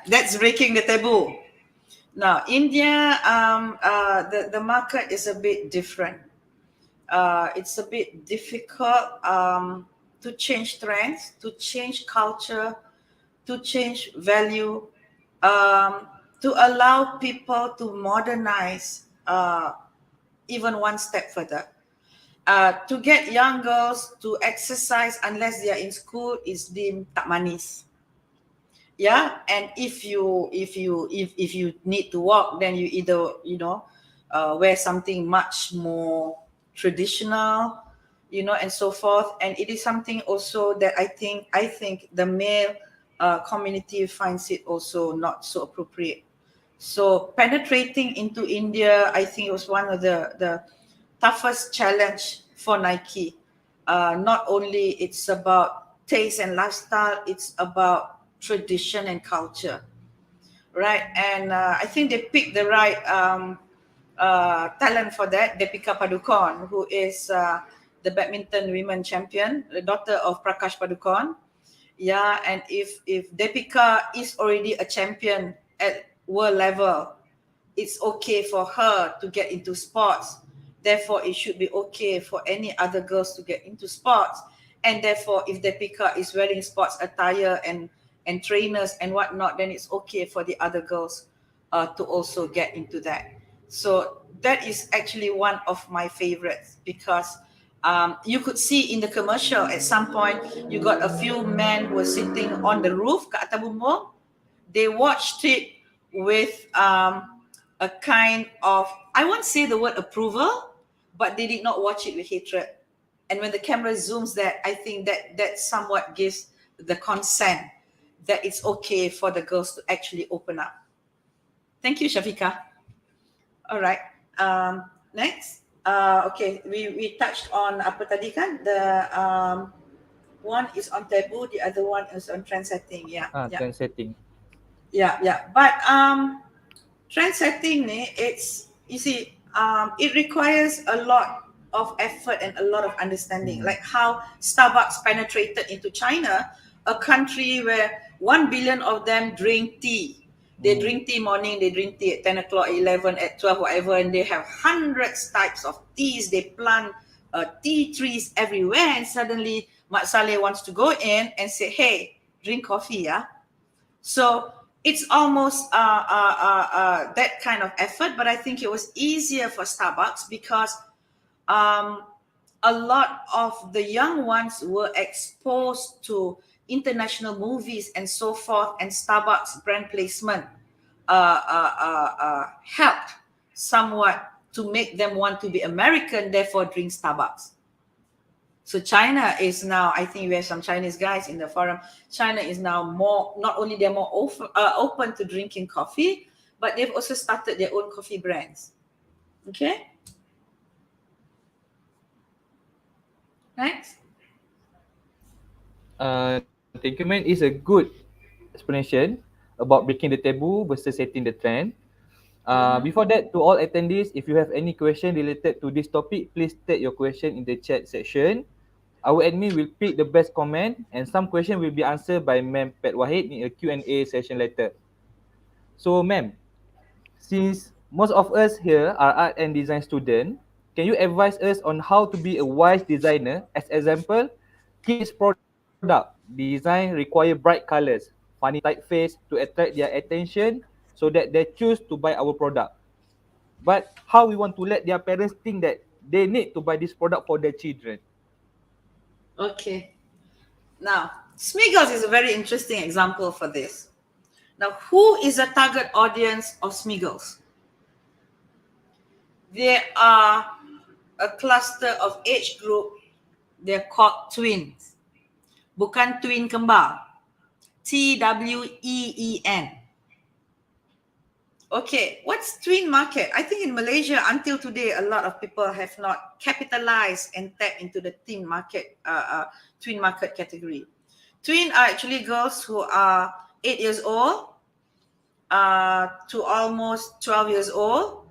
[SPEAKER 3] that's breaking the taboo. Now, India, the market is a bit different. It's a bit difficult to change trends, to change culture, to change value, um, to allow people to modernize even one step further. To get young girls to exercise unless they are in school is deemed tak manis. Yeah, and if you need to walk, then you either wear something much more traditional, and so forth. And it is something also that I think the male community finds it also not so appropriate. So penetrating into India, I think it was one of the toughest challenge for Nike. Not only it's about taste and lifestyle, it's about tradition and culture, right? And I think they picked the right talent for that. Deepika Padukone, who is the badminton women champion, the daughter of Prakash Padukone. Yeah, and if Deepika is already a champion at world level, it's okay for her to get into sports. Therefore, it should be okay for any other girls to get into sports. And therefore, if Deepika is wearing sports attire and trainers and whatnot, then it's okay for the other girls to also get into that. So that is actually one of my favorites because you could see in the commercial at some point, you got a few men who were sitting on the roof, kat atas bumbung. They watched it with a kind of, I won't say the word approval, but they did not watch it with hatred. And when the camera zooms that, I think that somewhat gives the consent that it's okay for the girls to actually open up. Thank you, Shafika. All right. Next. Okay, we touched on apa tadi kan? The one is on taboo, the other one is on trend setting. Yeah.
[SPEAKER 2] Trend setting.
[SPEAKER 3] Yeah. But trend setting it's you see, it requires a lot of effort and a lot of understanding. Like how Starbucks penetrated into China, a country where 1 billion of them drink tea. They drink tea morning, they drink tea at 10 o'clock, 11, at 12, whatever, and they have hundreds types of teas. They plant tea trees everywhere, and suddenly Mak Saleh wants to go in and say, hey, drink coffee, yeah? So it's almost that kind of effort, but I think it was easier for Starbucks because a lot of the young ones were exposed to international movies and so forth, and Starbucks brand placement helped somewhat to make them want to be American, therefore drink Starbucks. So China is now, I think we have some Chinese guys in the forum. China is now more, not only they're more open to drinking coffee, but they've also started their own coffee brands. Okay. Next.
[SPEAKER 2] Thank you, man. It's a good explanation about breaking the taboo versus setting the trend. Before that, to all attendees, if you have any question related to this topic, please state your question in the chat section. Our admin will pick the best comment, and some question will be answered by Ma'am Pat WAHID in a Q&A session later. So, ma'am, since most of us here are art and design students, can you advise us on how to be a wise designer? As example, kids product design require bright colors, funny typeface to attract their attention so that they choose to buy our product. But how we want to let their parents think that they need to buy this product for their children?
[SPEAKER 3] Okay. Now, Smeagol's is a very interesting example for this. Now, who is the target audience of Smeagol's? There are a cluster of age group. They're called twins. Bukan twin kembar. TWEEN. Okay, what's twin market? I think in Malaysia, until today, a lot of people have not capitalized and tapped into the twin market category. Twin are actually girls who are 8 years old to almost 12 years old.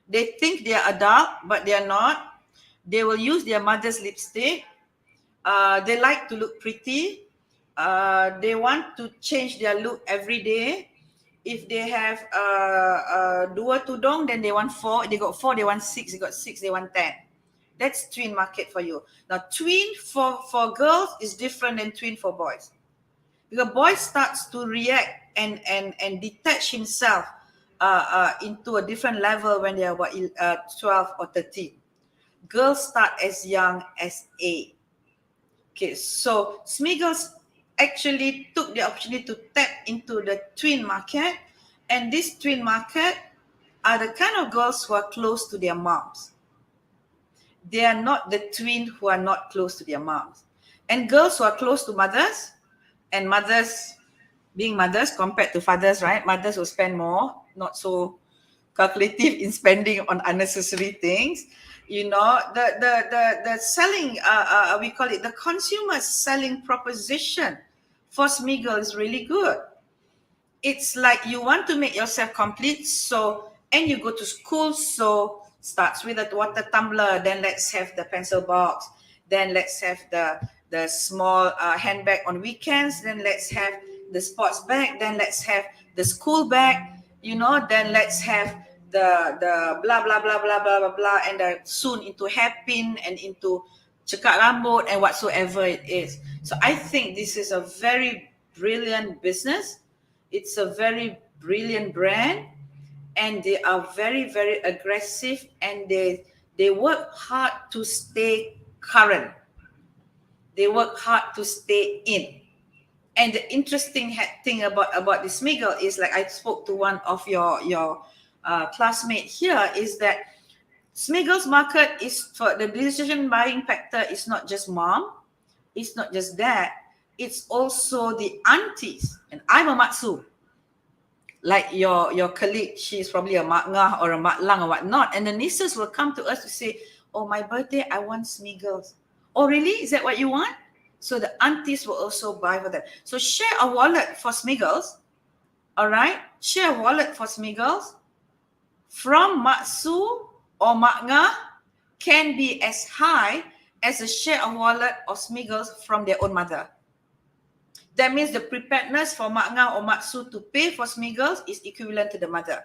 [SPEAKER 3] They think they are adult, but they are not. They will use their mother's lipstick. They like to look pretty. They want to change their look every day. If they have dua tudung, then they want 4. They got 4, they want 6. They got 6, they want 10. That's twin market for you. Now, twin for girls is different than twin for boys. Because boy starts to react and detach himself into a different level when they are about 12 or 13. Girls start as young as 8. Okay, so Smiggles actually took the opportunity to tap into the twin market, and this twin market are the kind of girls who are close to their moms. They are not the twin who are not close to their moms. And girls who are close to mothers, and mothers being mothers compared to fathers, right? Mothers will spend more, not so calculative in spending on unnecessary things. You know, the selling, we call it the consumer selling proposition for Smiggle is really good. It's like you want to make yourself complete, so, and you go to school, so starts with a water tumbler, then let's have the pencil box, then let's have the small handbag on weekends, then let's have the sports bag, then let's have the school bag, you know, then let's have the blah blah blah blah blah blah blah, and soon into hairpin and into cekat rambut and whatsoever it is. So I think this is a very brilliant business. It's a very brilliant brand, and they are very, very aggressive, and they work hard to stay current. They work hard to stay in. And the interesting thing about this Smiggle is, like I spoke to one of your classmate here, is that Smiggle's market is for the decision buying factor is not just mom, it's not just dad, it's also the aunties. And I'm a matsu. Like your colleague, she's probably a mak ngah or a mak lang or whatnot. And the nieces will come to us to say, oh, my birthday, I want Smiggles. Oh, really? Is that what you want? So the aunties will also buy for them. So share a wallet for Smiggles. All right? Share a wallet for Smiggles from Matsu or Makna can be as high as a share a wallet of Smiggles from their own mother. That means the preparedness for Makna or Matsu to pay for Smiggles is equivalent to the mother.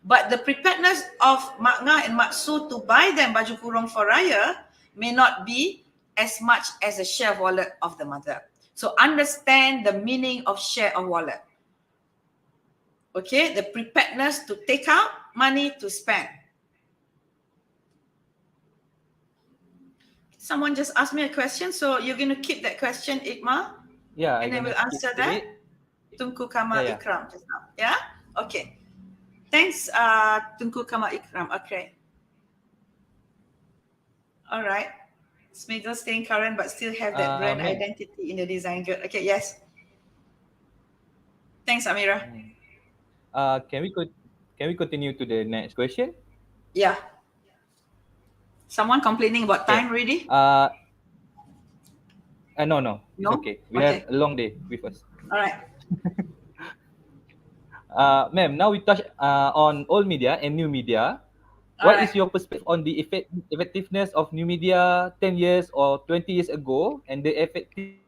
[SPEAKER 3] But the preparedness of Makna and Matsu to buy them baju kurung for Raya may not be as much as a share wallet of the mother. So understand the meaning of share a wallet. Okay, the preparedness to take out money to spend. Someone just asked me a question, so you're going to keep that question, Ikma?
[SPEAKER 2] Yeah,
[SPEAKER 3] And
[SPEAKER 2] I
[SPEAKER 3] I will
[SPEAKER 2] gonna
[SPEAKER 3] answer
[SPEAKER 2] keep
[SPEAKER 3] that.
[SPEAKER 2] it.
[SPEAKER 3] Tunku Kamal
[SPEAKER 2] Yeah.
[SPEAKER 3] Ikram just now. Yeah? Okay. Thanks, Tunku Kamal Ikram. Okay. All right. Smiggle staying current but still have that brand
[SPEAKER 2] Ma'am.
[SPEAKER 3] identity in the design. Good. Okay, yes. Thanks, Amira.
[SPEAKER 2] Can we continue to the next question?
[SPEAKER 3] Yeah. Someone complaining about
[SPEAKER 2] Okay.
[SPEAKER 3] time already?
[SPEAKER 2] No, it's
[SPEAKER 3] No?
[SPEAKER 2] okay. We
[SPEAKER 3] Okay.
[SPEAKER 2] have a long day with us.
[SPEAKER 3] All right.
[SPEAKER 2] Ma'am, now we touch on old media and new media. What is your perspective on the effectiveness of new media 10 years or 20 years ago and the effectiveness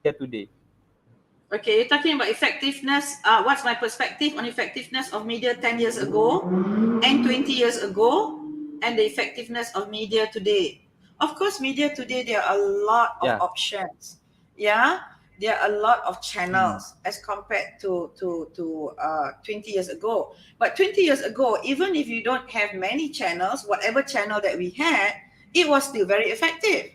[SPEAKER 2] today?
[SPEAKER 3] Okay, you're talking about effectiveness. What's my perspective on effectiveness of media 10 years ago and 20 years ago, and the effectiveness of media today? Of course, media today, there are a lot of options. Yeah, there are a lot of channels as compared to 20 years ago. But 20 years ago, even if you don't have many channels, whatever channel that we had, it was still very effective.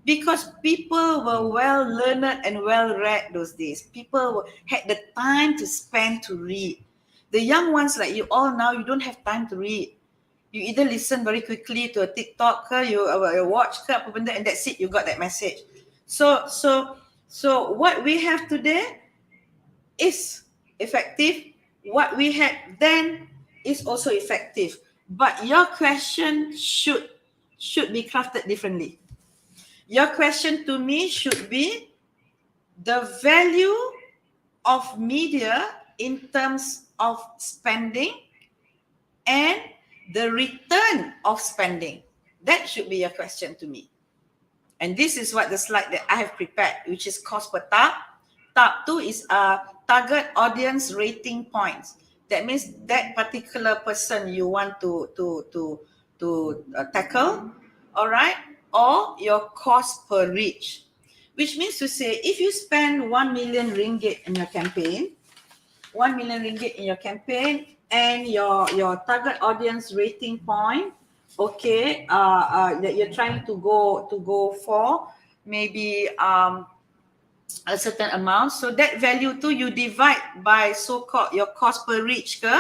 [SPEAKER 3] Because people were well learned and well read those days. People had the time to spend to read. The young ones like you all now, you don't have time to read. You either listen very quickly to a TikTok, you watch, and that's it. You got that message. So what we have today is effective. What we had then is also effective. But your question should be crafted differently. Your question to me should be the value of media in terms of spending and the return of spending. That should be your question to me. And this is what the slide that I have prepared, which is cost per tab, Tab 2 is target audience rating points. That means that particular person you want to tackle, all right? Or your cost per reach, which means to say if you spend 1 million ringgit in your campaign, 1 million ringgit in your campaign, and your target audience rating point, okay, that you're trying to go for, maybe a certain amount. So that value too, you divide by so-called your cost per reach ke,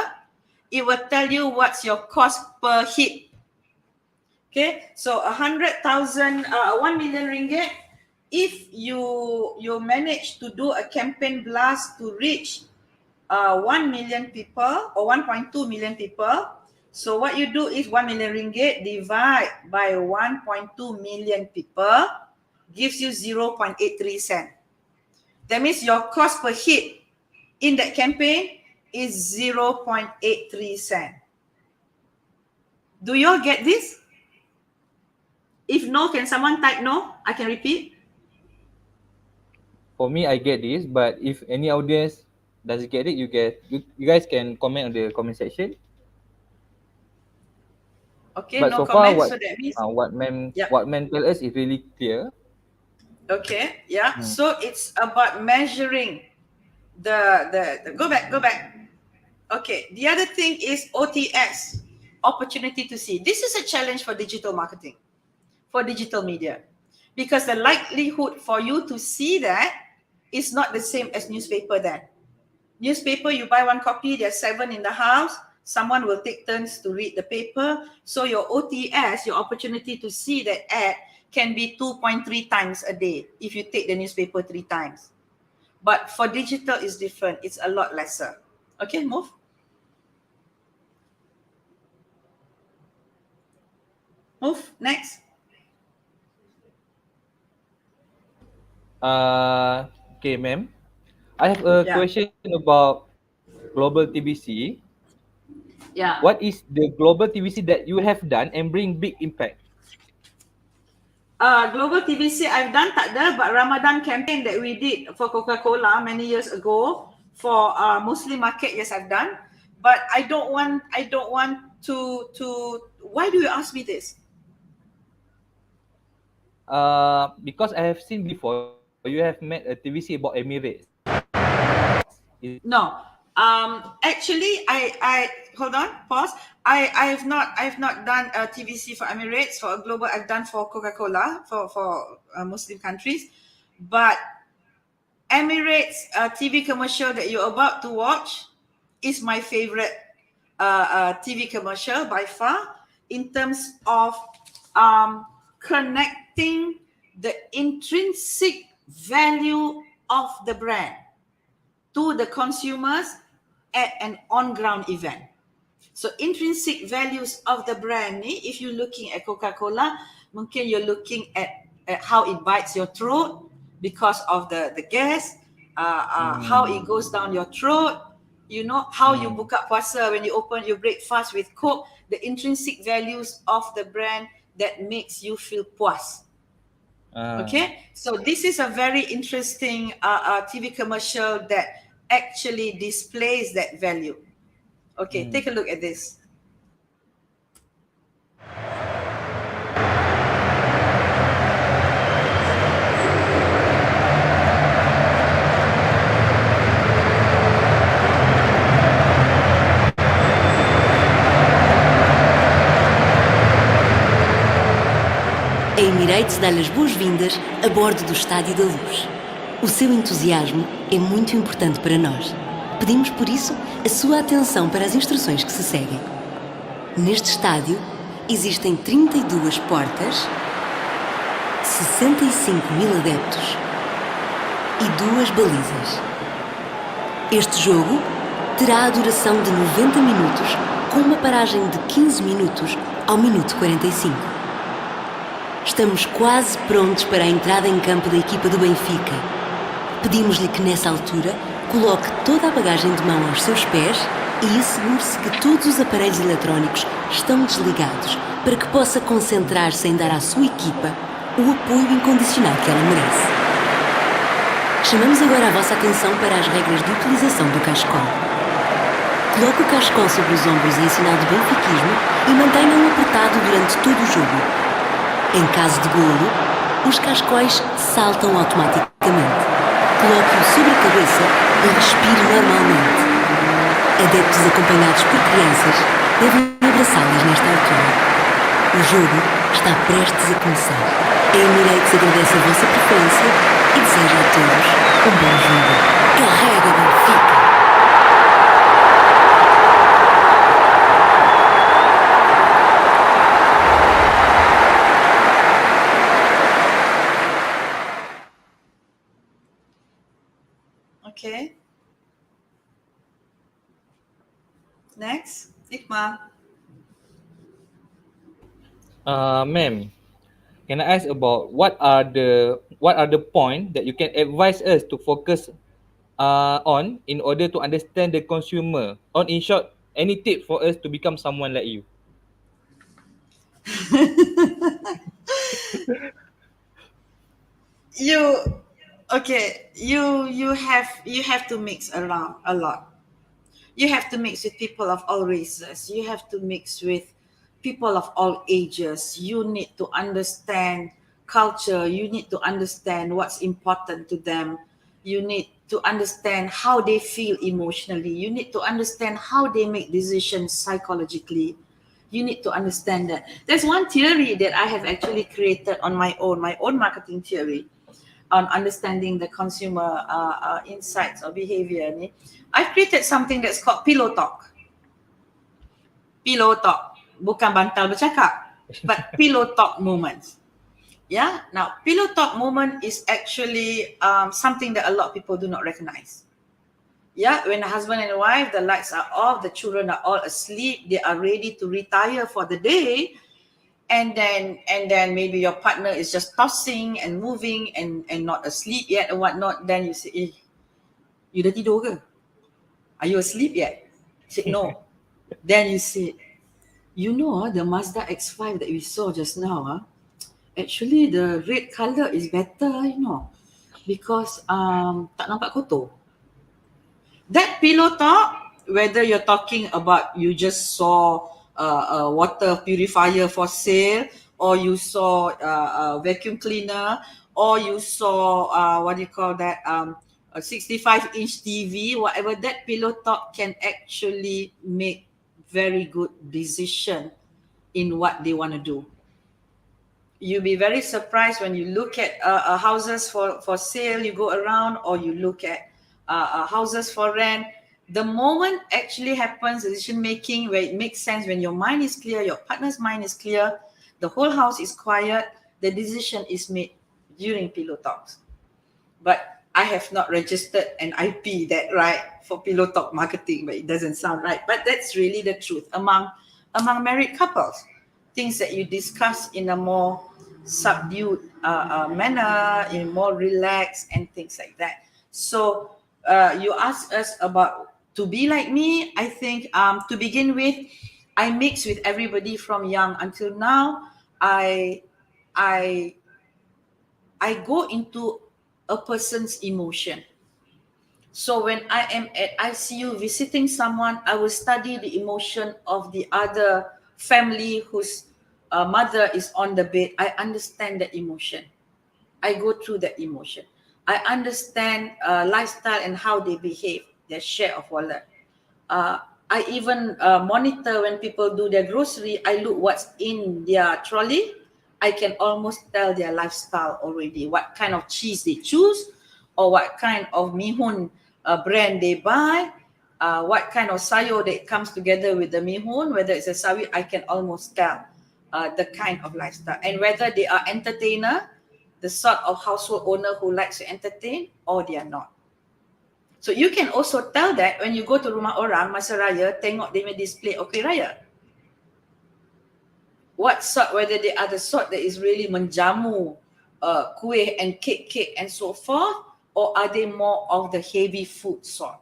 [SPEAKER 3] it will tell you what's your cost per hit. Okay, so 100,000, 1 million ringgit. If you manage to do a campaign blast to reach 1 million people or 1.2 million people, so what you do is 1 million ringgit divide by 1.2 million people gives you 0.83 cent. That means your cost per hit in that campaign is 0.83 cent. Do you all get this? If no, can someone type no? I can repeat.
[SPEAKER 2] For me, I get this, but if any audience doesn't get it, you guys can comment on the comment section.
[SPEAKER 3] Okay,
[SPEAKER 2] But
[SPEAKER 3] no
[SPEAKER 2] so far,
[SPEAKER 3] comment. So that means
[SPEAKER 2] what ma'am tell us is really clear.
[SPEAKER 3] okay, yeah. So it's about measuring the go back. Okay, the other thing is OTS, opportunity to see. This is a challenge for digital marketing, for digital media, because the likelihood for you to see that is not the same as newspaper then. Newspaper, you buy one copy, there's 7 in the house, someone will take turns to read the paper. So your OTS, your opportunity to see that ad, can be 2.3 times a day if you take the newspaper 3 times. But for digital, it's different. It's a lot lesser. Okay, move. Move, next.
[SPEAKER 2] Okay, ma'am. I have a question about global TVC.
[SPEAKER 3] Yeah.
[SPEAKER 2] What is the global TVC that you have done and bring big impact?
[SPEAKER 3] Global TVC I've done tak ada, but Ramadan campaign that we did for Coca-Cola many years ago for Muslim market, yes, I've done. But I don't want to. Why do you ask me this?
[SPEAKER 2] Because I have seen before you have made a TVC about Emirates.
[SPEAKER 3] No. Actually, I hold on, pause. I've not done a TVC for Emirates for a global. I've done for Coca-Cola for Muslim countries, but Emirates TV commercial that you're about to watch is my favorite TV commercial by far, in terms of connecting the intrinsic value of the brand to the consumers at an on-ground event. So intrinsic values of the brand ni, if you're looking at Coca-Cola, mungkin you're looking at how it bites your throat because of the gas, how it goes down your throat, you know, how you buka puasa when you open your breakfast with Coke, the intrinsic values of the brand that makes you feel puas. Okay, so this is a very interesting TV commercial that actually displays that value. Okay, take a look at this.
[SPEAKER 5] A Emirates dá-lhe as boas-vindas a bordo do Estádio da Luz. O seu entusiasmo é muito importante para nós. Pedimos, por isso, a sua atenção para as instruções que se seguem. Neste estádio, existem 32 portas, 65 mil adeptos e 2 balizas. Este jogo terá a duração de 90 minutos, com uma paragem de 15 minutos ao minuto 45. Estamos quase prontos para a entrada em campo da equipa do Benfica. Pedimos-lhe que nessa altura coloque toda a bagagem de mão aos seus pés e assegure-se que todos os aparelhos eletrónicos estão desligados para que possa concentrar-se em dar à sua equipa o apoio incondicional que ela merece. Chamamos agora a vossa atenção para as regras de utilização do cachecol. Coloque o cachecol sobre os ombros em sinal de benfiquismo e mantenha-o apertado durante todo o jogo. Em caso de golo, os cascóis saltam automaticamente. Coloque-o sobre a cabeça e respire normalmente. Adeptos acompanhados por crianças devem abraçá-las nesta altura. O jogo está prestes a começar. A Emirates agradece a vossa preferência e deseja a todos um bom jogo. Carrega Benfica!
[SPEAKER 3] Okay. Next, Iqmal.
[SPEAKER 2] Ma'am, can I ask about what are the point that you can advise us to focus on in order to understand the consumer? Or in short, any tip for us to become someone like you?
[SPEAKER 3] You have to mix around a lot. You have to mix with people of all races. You have to mix with people of all ages. You need to understand culture. You need to understand what's important to them. You need to understand how they feel emotionally. You need to understand how they make decisions psychologically. You need to understand that. There's one theory that I have actually created on my own marketing theory on understanding the consumer insights or behavior. I've created something that's called pillow talk. Pillow talk, bukan bantal bercakap, but pillow talk moments. Yeah. Now, pillow talk moment is actually something that a lot of people do not recognize. Yeah, when a husband and wife, the lights are off, the children are all asleep, they are ready to retire for the day, and then maybe your partner is just tossing and moving and not asleep yet and whatnot. Then you say, you dah tidur ke? Are you asleep yet? He said, no. Then you say, the Mazda X5 that we saw just now, actually the red color is better, because tak nampak kotor. That pillow talk, whether you're talking about you just saw a water purifier for sale, or you saw a vacuum cleaner, or you saw a 65-inch TV, whatever, that pillow talk can actually make very good decision in what they want to do. You'll be very surprised when you look at houses for sale, you go around, or you look at houses for rent. The moment actually happens, decision making, where it makes sense, when your mind is clear, your partner's mind is clear, the whole house is quiet, the decision is made during pillow talks. But I have not registered an IP that right for pillow talk marketing, but it doesn't sound right. But that's really the truth among married couples. Things that you discuss in a more subdued manner, in more relaxed and things like that. So you asked us about to be like me. I think to begin with, I mix with everybody from young until now. I go into a person's emotion. So when I am at ICU visiting someone, I will study the emotion of the other family whose mother is on the bed. I understand that emotion. I go through that emotion. I understand lifestyle and how they behave, their share of wallet. I even monitor when people do their grocery. I look what's in their trolley. I can almost tell their lifestyle already, what kind of cheese they choose, or what kind of mihun brand they buy, what kind of sayur that comes together with the mihun, whether it's a sawi, I can almost tell the kind of lifestyle. And whether they are entertainer, the sort of household owner who likes to entertain, or they are not. So you can also tell that when you go to rumah orang masa raya, tengok dia punya display Kuih Raya. What sort, whether they are the sort that is really menjamu kuih and cake and so forth, or are they more of the heavy food sort?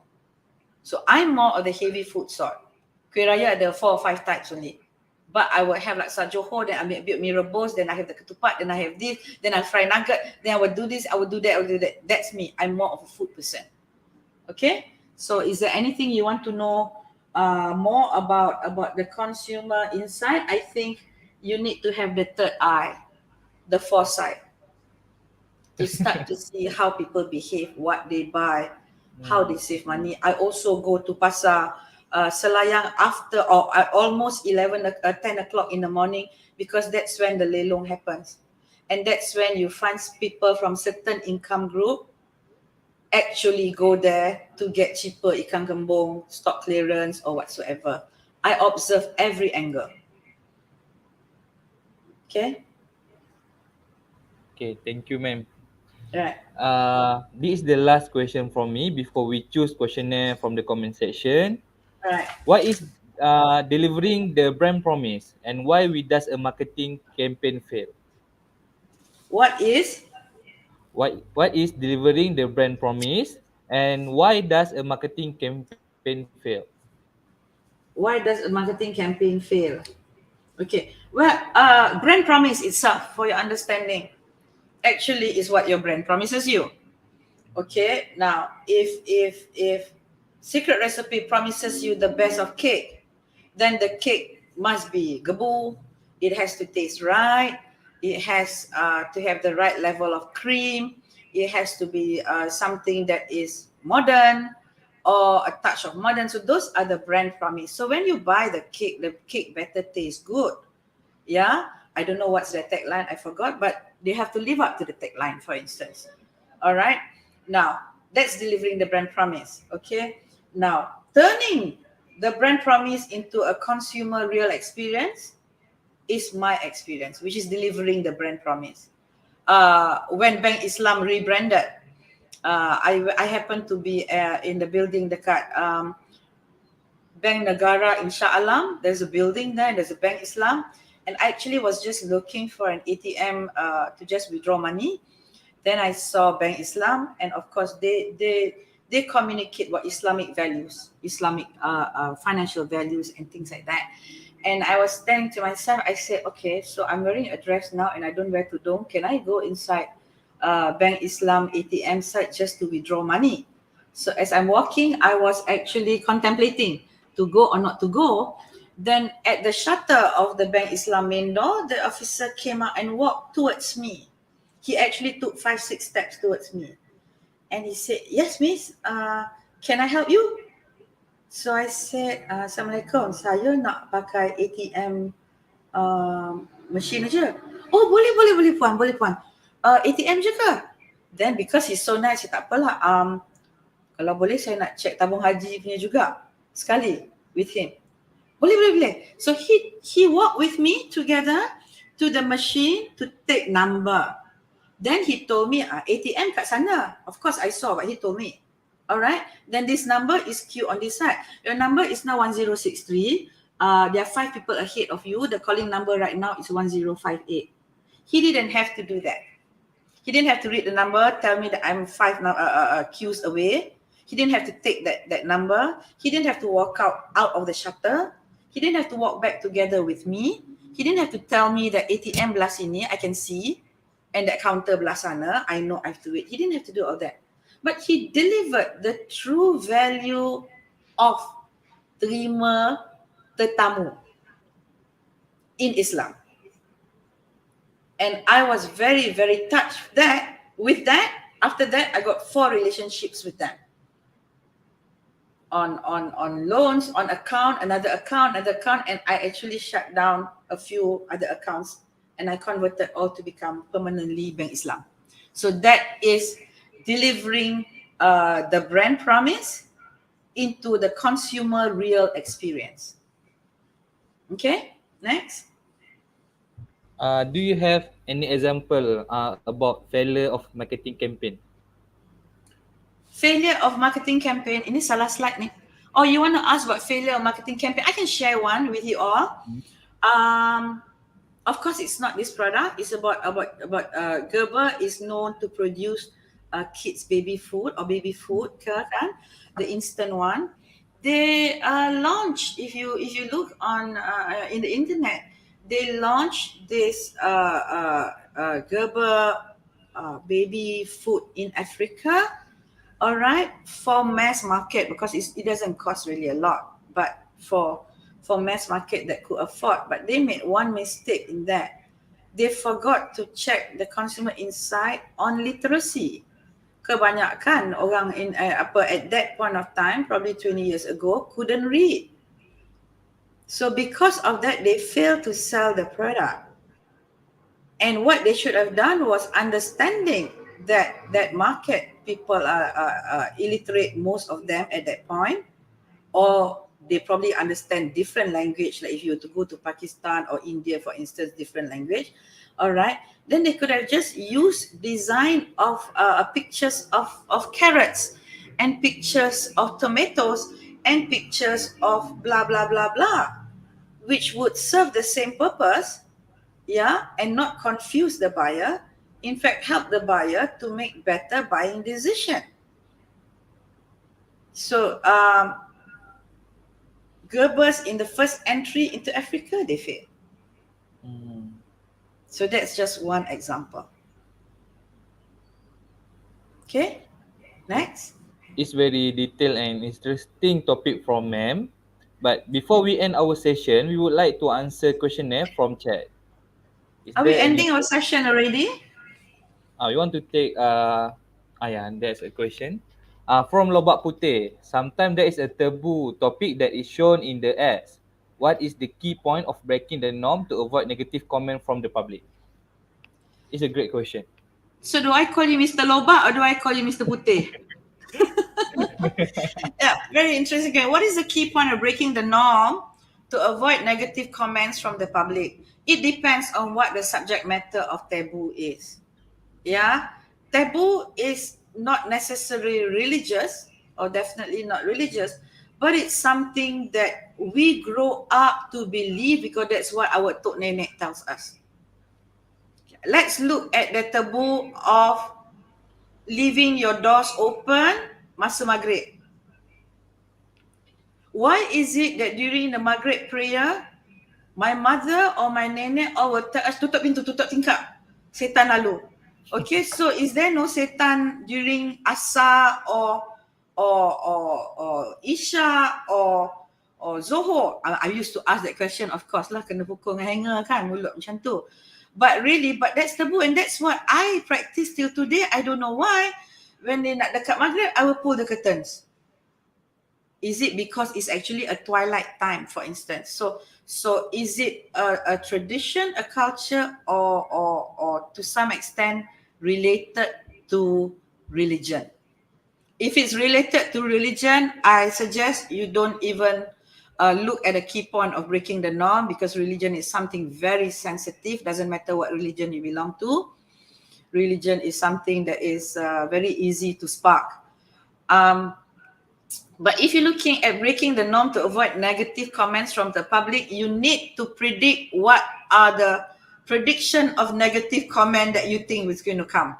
[SPEAKER 3] So I'm more of the heavy food sort. Kuih Raya ada 4 or 5 types only. But I will have like sajoho, then I make a bit mee rebus, then I have the ketupat, then I have this, then I fry nugget, then I will do this, I will do that, I will do that. That's me. I'm more of a food person. Okay. So is there anything you want to know more about the consumer insight? I think you need to have the third eye, the foresight, to start to see how people behave, what they buy, how they save money. I also go to pasar Selayang after or almost 10 o'clock in the morning, because that's when the lelong happens. And that's when you find people from certain income group actually go there to get cheaper ikan kembung, stock clearance or whatsoever. I observe every angle. Okay?
[SPEAKER 2] Okay, thank you, ma'am.
[SPEAKER 3] Right.
[SPEAKER 2] This is the last question from me before we choose questionnaire from the comment section.
[SPEAKER 3] Right.
[SPEAKER 2] What is delivering the brand promise, and why we does a marketing campaign fail?
[SPEAKER 3] What is
[SPEAKER 2] What is delivering the brand promise, and why does a marketing campaign fail?
[SPEAKER 3] why does a marketing campaign fail? Okay. Well, brand promise itself, for your understanding, actually is what your brand promises you. Okay. Now, if Secret Recipe promises you the best of cake, then the cake must be gebu. It has to taste right. It has to have the right level of cream. It has to be something that is modern or a touch of modern. So those are the brand promise. So when you buy the cake better taste good. Yeah, I don't know what's the tagline. I forgot, but they have to live up to the tagline, for instance. All right. Now that's delivering the brand promise. Okay. Now turning the brand promise into a consumer real experience is my experience, which is delivering the brand promise. When Bank Islam rebranded, I happened to be in the building dekat Bank Negara in Shah Alam. There's a building there. There's a Bank Islam, and I actually was just looking for an ATM to just withdraw money. Then I saw Bank Islam, and of course they communicate what Islamic values, Islamic financial values, and things like that. And I was telling to myself, I said, okay, so I'm wearing a dress now, and I don't wear tudung. Can I go inside Bank Islam ATM site just to withdraw money? So as I'm walking, I was actually contemplating to go or not to go. Then at the shutter of the Bank Islam main door, the officer came out and walked towards me. He actually took 5-6 steps towards me. And he said, yes, miss, can I help you? So I said, Assalamualaikum, saya nak pakai ATM machine aja. Oh, boleh puan. ATM je ke? Then because he's so nice, dia tak apalah. Kalau boleh saya nak check tabung haji punya juga sekali with him. Boleh. So he walked with me together to the machine to take number. Then he told me, ATM kat sana. Of course, I saw what he told me. All right. Then this number is queued on this side. Your number is now 1063. There are 5 people ahead of you. The calling number right now is 1058. He didn't have to do that. He didn't have to read the number, tell me that I'm 5 queues away. He didn't have to take that number. He didn't have to walk out of the shutter. He didn't have to walk back together with me. He didn't have to tell me that ATM belah sini, I can see, and that counter belah sana, I know I have to wait. He didn't have to do all that. But he delivered the true value of terima tetamu in Islam. And I was very, very touched with that. After that, I got 4 relationships with them. On loans, on account, another account, and I actually shut down a few other accounts, and I converted all to become permanently Bank Islam. So that is delivering the brand promise into the consumer real experience. Okay, next.
[SPEAKER 2] Do you have any example about failure of marketing campaign?
[SPEAKER 3] Failure of marketing campaign, ini salah slide ni. Oh, you want to ask about failure of marketing campaign? I can share one with you all. Of course, it's not this product. It's about Gerber is known to produce kids baby food or baby food, kan? The instant one. They launched. If you look on in the internet, they launched this Gerber baby food in Africa. All right, for mass market because it doesn't cost really a lot, but for mass market that could afford. But they made one mistake in that. They forgot to check the consumer insight on literacy. Kebanyakan orang at that point of time, probably 20 years ago, couldn't read. So because of that, they failed to sell the product. And what they should have done was understanding that market people are illiterate, most of them at that point, or they probably understand different language. Like if you were to go to Pakistan or India, for instance, different language. All right, then they could have just used design of pictures of carrots and pictures of tomatoes and pictures of blah blah blah blah, which would serve the same purpose, yeah, and not confuse the buyer. In fact, help the buyer to make better buying decision. So Gerber's in the first entry into Africa, they failed. So that's just one example. Okay, next.
[SPEAKER 2] It's very detailed and interesting topic from ma'am. But before we end our session, we would like to answer questionnaire from chat. Is
[SPEAKER 3] Are we
[SPEAKER 2] there any?
[SPEAKER 3] ending our session already?
[SPEAKER 2] You want to take yeah, that's a question. From Lobak Putih, sometimes there is a taboo topic that is shown in the ads. What is the key point of breaking the norm to avoid negative comment from the public? It's a great question.
[SPEAKER 3] So do I call you Mr. Loba or do I call you Mr. Putih? Yeah, very interesting. Okay, what is the key point of breaking the norm to avoid negative comments from the public? It depends on what the subject matter of taboo is. Yeah, taboo is not necessarily religious or definitely not religious, but it's something that we grow up to believe because that's what our tok nenek tells us. Let's look at the taboo of leaving your doors open masa maghrib. Why is it that during the maghrib prayer, my mother or my nenek will tell us tutup pintu, tutup tingkap, setan lalu. Okay, so is there no setan during Asar or Isya or Zohor? I used to ask that question, of course lah, kena pukul dengan hanger kan, mulut macam tu. But really, but that's taboo and that's what I practice till today. I don't know why. When they nak dekat maghrib, I will pull the curtains. Is it because it's actually a twilight time, for instance? So is it a tradition, a culture, or to some extent related to religion? If it's related to religion, I suggest you don't even look at the key point of breaking the norm because religion is something very sensitive. Doesn't matter what religion you belong to. Religion is something that is very easy to spark. But if you're looking at breaking the norm to avoid negative comments from the public, you need to predict what are the prediction of negative comment that you think is going to come.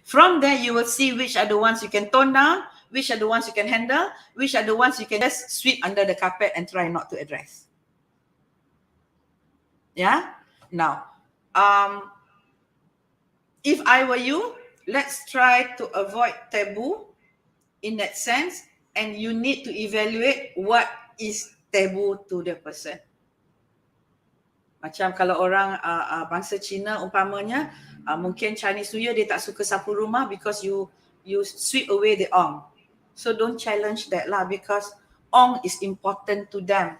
[SPEAKER 3] From there, you will see which are the ones you can tone down, which are the ones you can handle, which are the ones you can just sweep under the carpet and try not to address. Yeah? Now, if I were you, let's try to avoid taboo in that sense, and you need to evaluate what is taboo to the person. Macam kalau orang bangsa Cina umpamanya, mungkin Chinese New Year dia tak suka sapu rumah because you sweep away the ong. So don't challenge that lah because ong is important to them.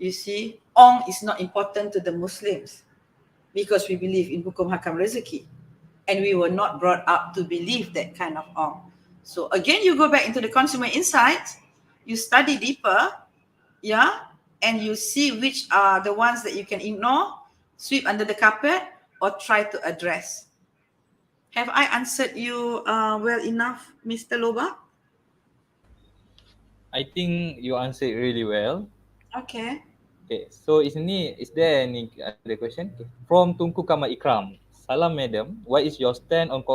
[SPEAKER 3] You see, ong is not important to the Muslims because we believe in hukum hakam rezeki and we were not brought up to believe that kind of ong. So again, you go back into the consumer insights, you study deeper, yeah, and you see which are the ones that you can ignore, sweep under the carpet, or try to address. Have I answered you well enough, Mr. Loba?
[SPEAKER 2] I think you answered really well.
[SPEAKER 3] Okay.
[SPEAKER 2] Okay, so is there any other question? Okay. From Tunku Kamal Ikram. Salam madam, what is your stand on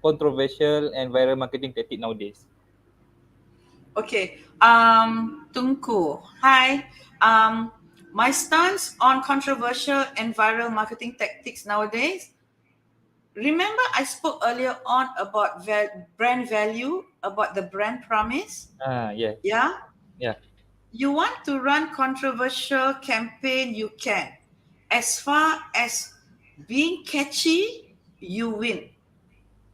[SPEAKER 2] controversial and viral marketing tactic nowadays?
[SPEAKER 3] Okay. Tunku. Hi. My stance on controversial and viral marketing tactics nowadays. Remember, I spoke earlier on about brand value, about the brand promise.
[SPEAKER 2] Yeah,
[SPEAKER 3] Yeah.
[SPEAKER 2] yeah.
[SPEAKER 3] You want to run controversial campaign, you can. As far as being catchy, you win.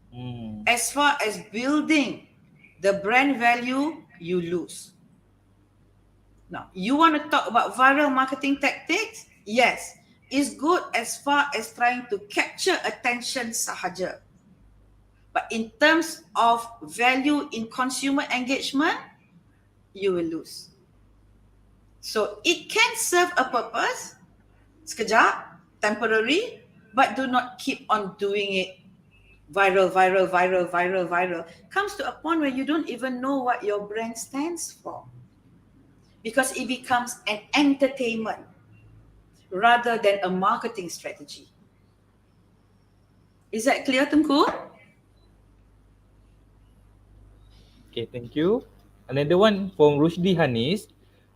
[SPEAKER 2] Mm.
[SPEAKER 3] As far as building the brand value, you lose. Now, you want to talk about viral marketing tactics? Yes, it's good as far as trying to capture attention sahaja. But in terms of value in consumer engagement, you will lose. So it can serve a purpose, sekejap, temporary, but do not keep on doing it viral. Comes to a point where you don't even know what your brand stands for because it becomes an entertainment rather than a marketing strategy. Is that clear, Tunku?
[SPEAKER 2] Okay, thank you. Another one from Rushdi Hanis.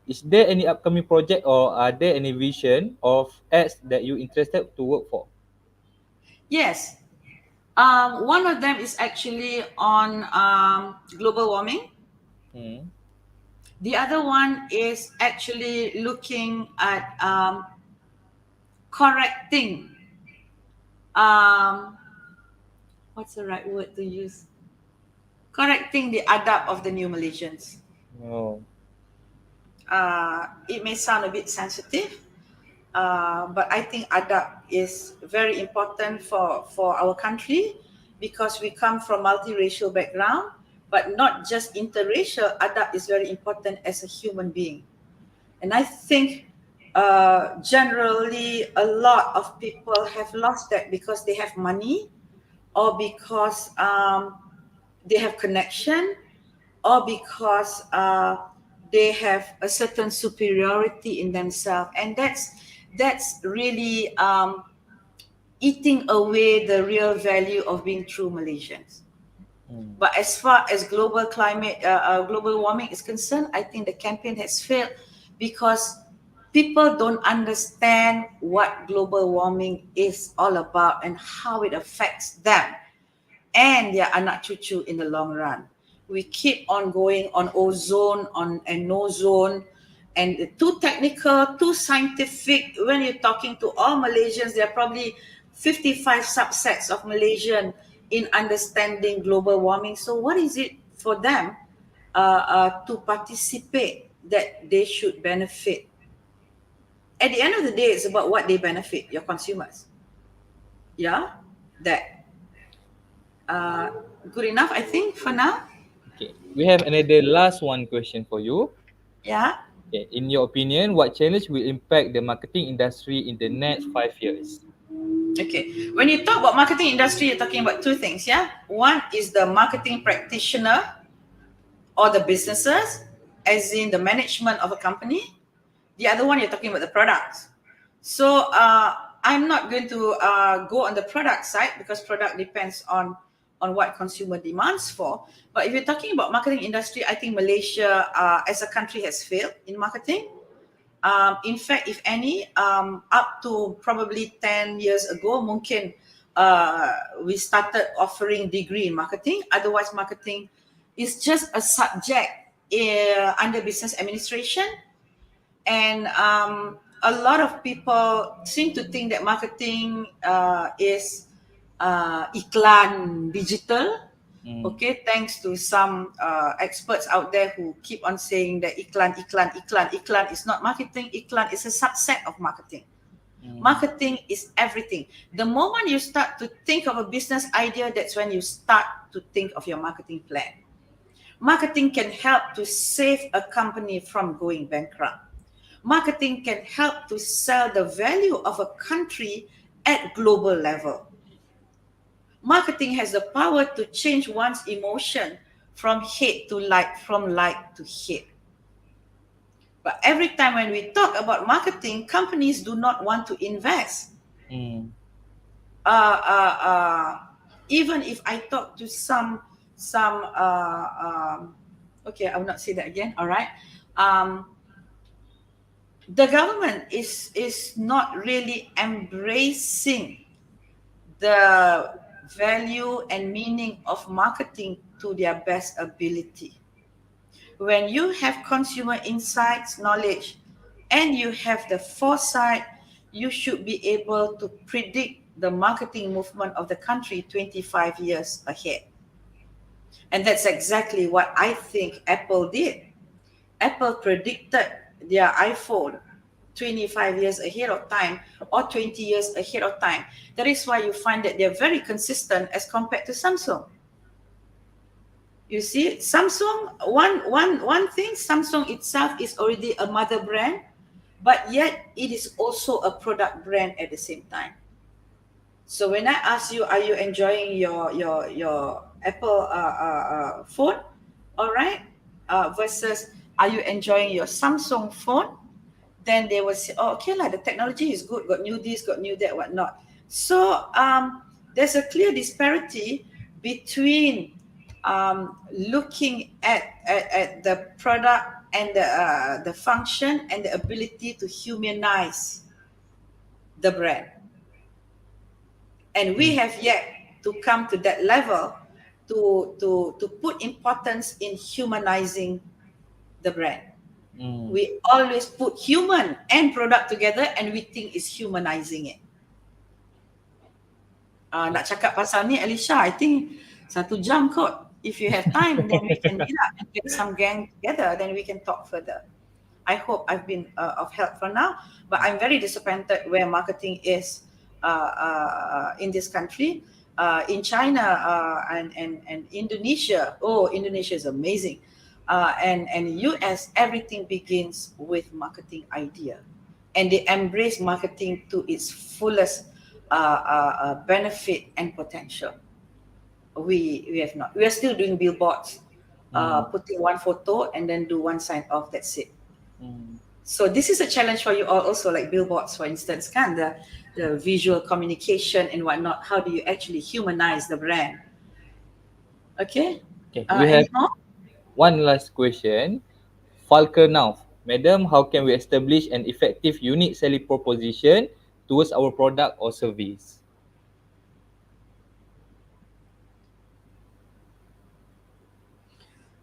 [SPEAKER 2] Is there any upcoming project or are there any vision of ads that you interested to work for?
[SPEAKER 3] Yes. One of them is actually on global warming.
[SPEAKER 2] Hmm.
[SPEAKER 3] The other one is actually looking at correcting, um, what's the right word to use? Correcting the adab of the new Malaysians.
[SPEAKER 2] Oh.
[SPEAKER 3] It may sound a bit sensitive, but I think adab is very important for our country because we come from multiracial background, but not just interracial. Adab is very important as a human being. And I think generally a lot of people have lost that because they have money or because they have connection or because they have a certain superiority in themselves. And that's really eating away the real value of being true Malaysians.
[SPEAKER 2] Hmm.
[SPEAKER 3] But as far as global warming is concerned, I think the campaign has failed because people don't understand what global warming is all about and how it affects them and their anak cucu in the long run. We keep on going on ozone on and no zone and too technical, too scientific. When you're talking to all Malaysians, there are probably 55 subsets of Malaysian in understanding global warming. So what is it for them to participate that they should benefit? At the end of the day, it's about what they benefit, your consumers. Yeah, that uh, good enough, I think, for now.
[SPEAKER 2] Okay. We have another last one question for you.
[SPEAKER 3] Yeah.
[SPEAKER 2] Okay. In your opinion, what challenge will impact the marketing industry in the next 5 years?
[SPEAKER 3] Okay. When you talk about marketing industry, you're talking about two things. Yeah. One is the marketing practitioner or the businesses, as in the management of a company. The other one, you're talking about the products. So I'm not going to go on the product side because product depends on what consumer demands for. But if you're talking about marketing industry, I think Malaysia as a country has failed in marketing. In fact, if any, up to probably 10 years ago, mungkin we started offering degree in marketing. Otherwise, marketing is just a subject under business administration. And a lot of people seem to think that marketing is iklan digital.
[SPEAKER 2] Hmm.
[SPEAKER 3] Okay, thanks to some experts out there who keep on saying that iklan is not marketing. Iklan is a subset of marketing.
[SPEAKER 2] Hmm.
[SPEAKER 3] Marketing is everything. The moment you start to think of a business idea, that's when you start to think of your marketing plan. Marketing can help to save a company from going bankrupt. Marketing can help to sell the value of a country at global level. Marketing has the power to change one's emotion from hate to like, from like to hate. But every time when we talk about marketing, companies do not want to invest.
[SPEAKER 2] Hmm.
[SPEAKER 3] Uh, uh, uh, Even if I talk to some Okay, I will not say that again. All right. Um, the government is not really embracing the value and meaning of marketing to their best ability. When you have consumer insights, knowledge, and you have the foresight, you should be able to predict the marketing movement of the country 25 years ahead. And that's exactly what I think Apple did. Apple predicted their iPhone 25 years ahead of time or 20 years ahead of time. That is why you find that they're very consistent as compared to Samsung. You see, Samsung, one thing, Samsung itself is already a mother brand, but yet it is also a product brand at the same time. So when I ask you, are you enjoying your Apple phone? All right, versus are you enjoying your Samsung phone? Then they will say, oh, okay lah, the technology is good, got new this, got new that, whatnot. So there's a clear disparity between looking at the product and the function and the ability to humanize the brand. And we have yet to come to that level to put importance in humanizing the brand. We always put human and product together and we think it's humanizing it. Nak cakap pasal ni, Alicia, I think 1 jam kot. If you have time, then we can meet up and get some gang together, then we can talk further. I hope I've been of help for now, but I'm very disappointed where marketing is in this country. In China and Indonesia, Indonesia is amazing. And US, everything begins with marketing idea. And they embrace marketing to its fullest benefit and potential. We have not. We are still doing billboards, putting one photo and then do one sign off, that's it. So this is a challenge for you all also, like billboards, for instance, kan, the visual communication and whatnot. How do you actually humanize the brand? Okay.
[SPEAKER 2] Okay, we have
[SPEAKER 3] any more?
[SPEAKER 2] one last question. Falker now. Madam, how can we establish an effective unique selling proposition towards our product or service?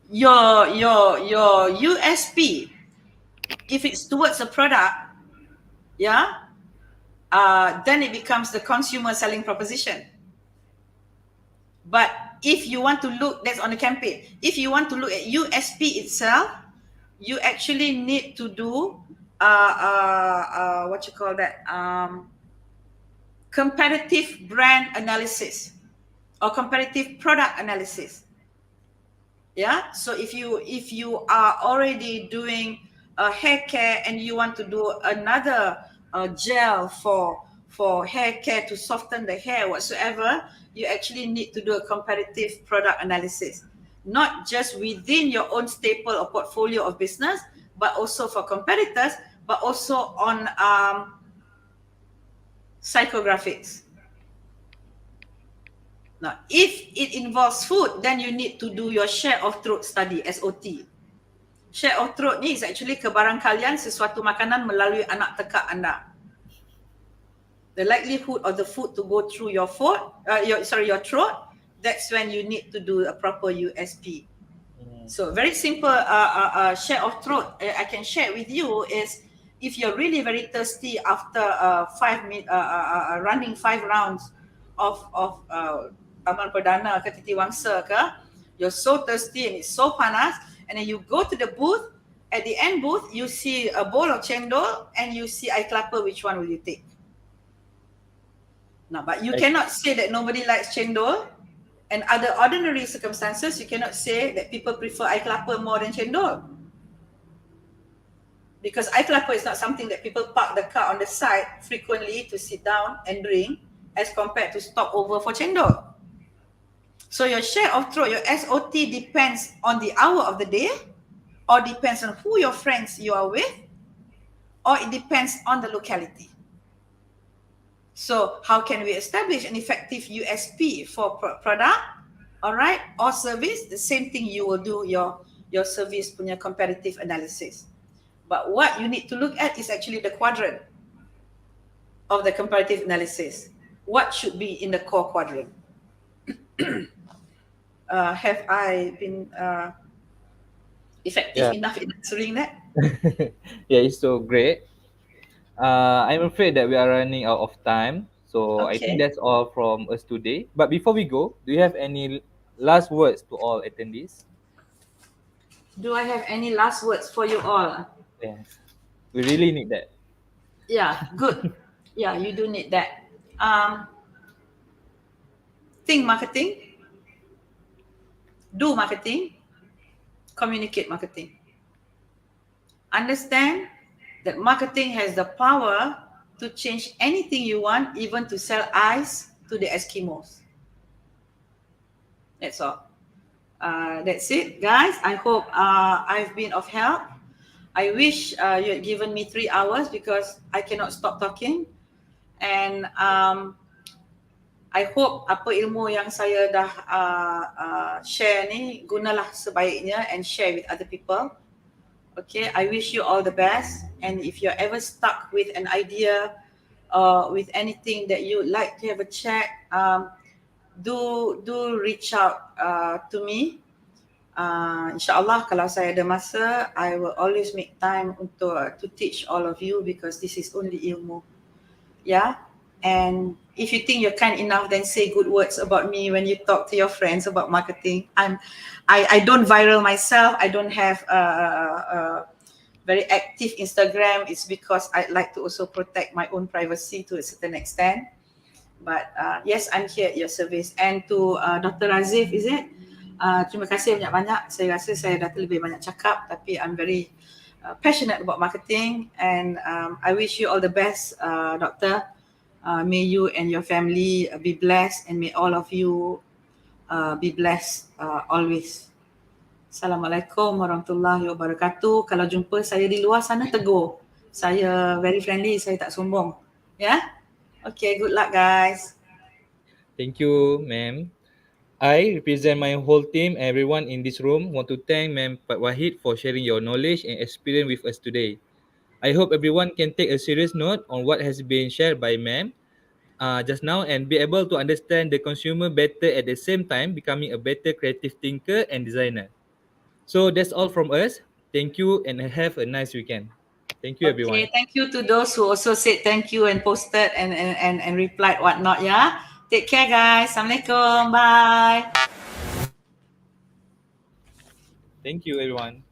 [SPEAKER 3] Your USP, if it's towards a product, yeah, then it becomes the consumer selling proposition. But if you want to look, that's on the campaign. If you want to look at USP itself, you actually need to do what you call that, comparative brand analysis or comparative product analysis. Yeah, so if you are already doing a hair care and you want to do another gel for hair care to soften the hair whatsoever, you actually need to do a comparative product analysis, not just within your own staple or portfolio of business, but also for competitors, but also on psychographics. Now, if it involves food, then you need to do your share of throat study, SOT. Share of throat ni is actually kebarangkalian sesuatu makanan melalui anak tekak anda. The likelihood of the food to go through your throat, that's when you need to do a proper USP. So very simple share of throat I can share with you is, if you're really very thirsty after running 5 rounds of Taman Perdana ke Titiwangsa ke, you're so thirsty and it's so panas, and then you go to the booth, at the end booth, you see a bowl of cendol and you see air kelapa, which one will you take? Now, but you cannot say that nobody likes cendol, and other ordinary circumstances, you cannot say that people prefer air kelapa more than cendol. Because air kelapa is not something that people park the car on the side frequently to sit down and drink, as compared to stop over for cendol. So your share of throat, your SOT, depends on the hour of the day, or depends on who your friends you are with, or it depends on the locality. So how can we establish an effective USP for product, all right, or service? The same thing, you will do your your service punya comparative analysis. But what you need to look at is actually the quadrant of the comparative analysis. What should be in the core quadrant? Have I been effective
[SPEAKER 2] Yeah.
[SPEAKER 3] enough in answering that?
[SPEAKER 2] Yeah, it's so great. I'm afraid that we are running out of time. So I think
[SPEAKER 3] Okay.
[SPEAKER 2] that's all from us today. But before we go, do you have any last words to all attendees?
[SPEAKER 3] Do I have any last words for you all?
[SPEAKER 2] Yes. We really need that.
[SPEAKER 3] Yeah, good. Yeah, you do need that. Um, think marketing, do marketing, communicate marketing. Understand that marketing has the power to change anything you want, even to sell ice to the Eskimos. That's all. That's it, guys. I hope I've been of help. I wish you had given me 3 hours because I cannot stop talking. And I hope apa ilmu yang saya dah share ni gunalah sebaiknya and share with other people. Okay, I wish you all the best. And if you're ever stuck with an idea or with anything that you'd like to have a chat, do reach out to me. InsyaAllah kalau saya ada masa, I will always make time untuk to teach all of you because this is only ilmu. Yeah. And if you think you're kind enough, then say good words about me when you talk to your friends about marketing. I don't viral myself. I don't have a very active Instagram. It's because I like to also protect my own privacy to a certain extent. But yes, I'm here at your service. And to Dr. Razif, is it? Terima kasih banyak-banyak. Saya rasa saya dah terlebih banyak cakap, tapi I'm very passionate about marketing, and I wish you all the best, Doctor. May you and your family be blessed, and may all of you be blessed always. Assalamualaikum warahmatullahi wabarakatuh. Kalau jumpa saya di luar sana, tegur. Saya very friendly, saya tak sombong. Yeah? Okay, good luck guys.
[SPEAKER 2] Thank you, ma'am. I represent my whole team and everyone in this room. Want to thank Ma'am Wahid for sharing your knowledge and experience with us today. I hope everyone can take a serious note on what has been shared by Ma'am just now and be able to understand the consumer better at the same time becoming a better creative thinker and designer. So that's all from us. Thank you and have a nice weekend. Thank you,
[SPEAKER 3] Okay,
[SPEAKER 2] everyone.
[SPEAKER 3] thank you to those who also said thank you and posted and replied whatnot, yeah? Take care guys. Assalamualaikum. Bye.
[SPEAKER 2] Thank you, everyone.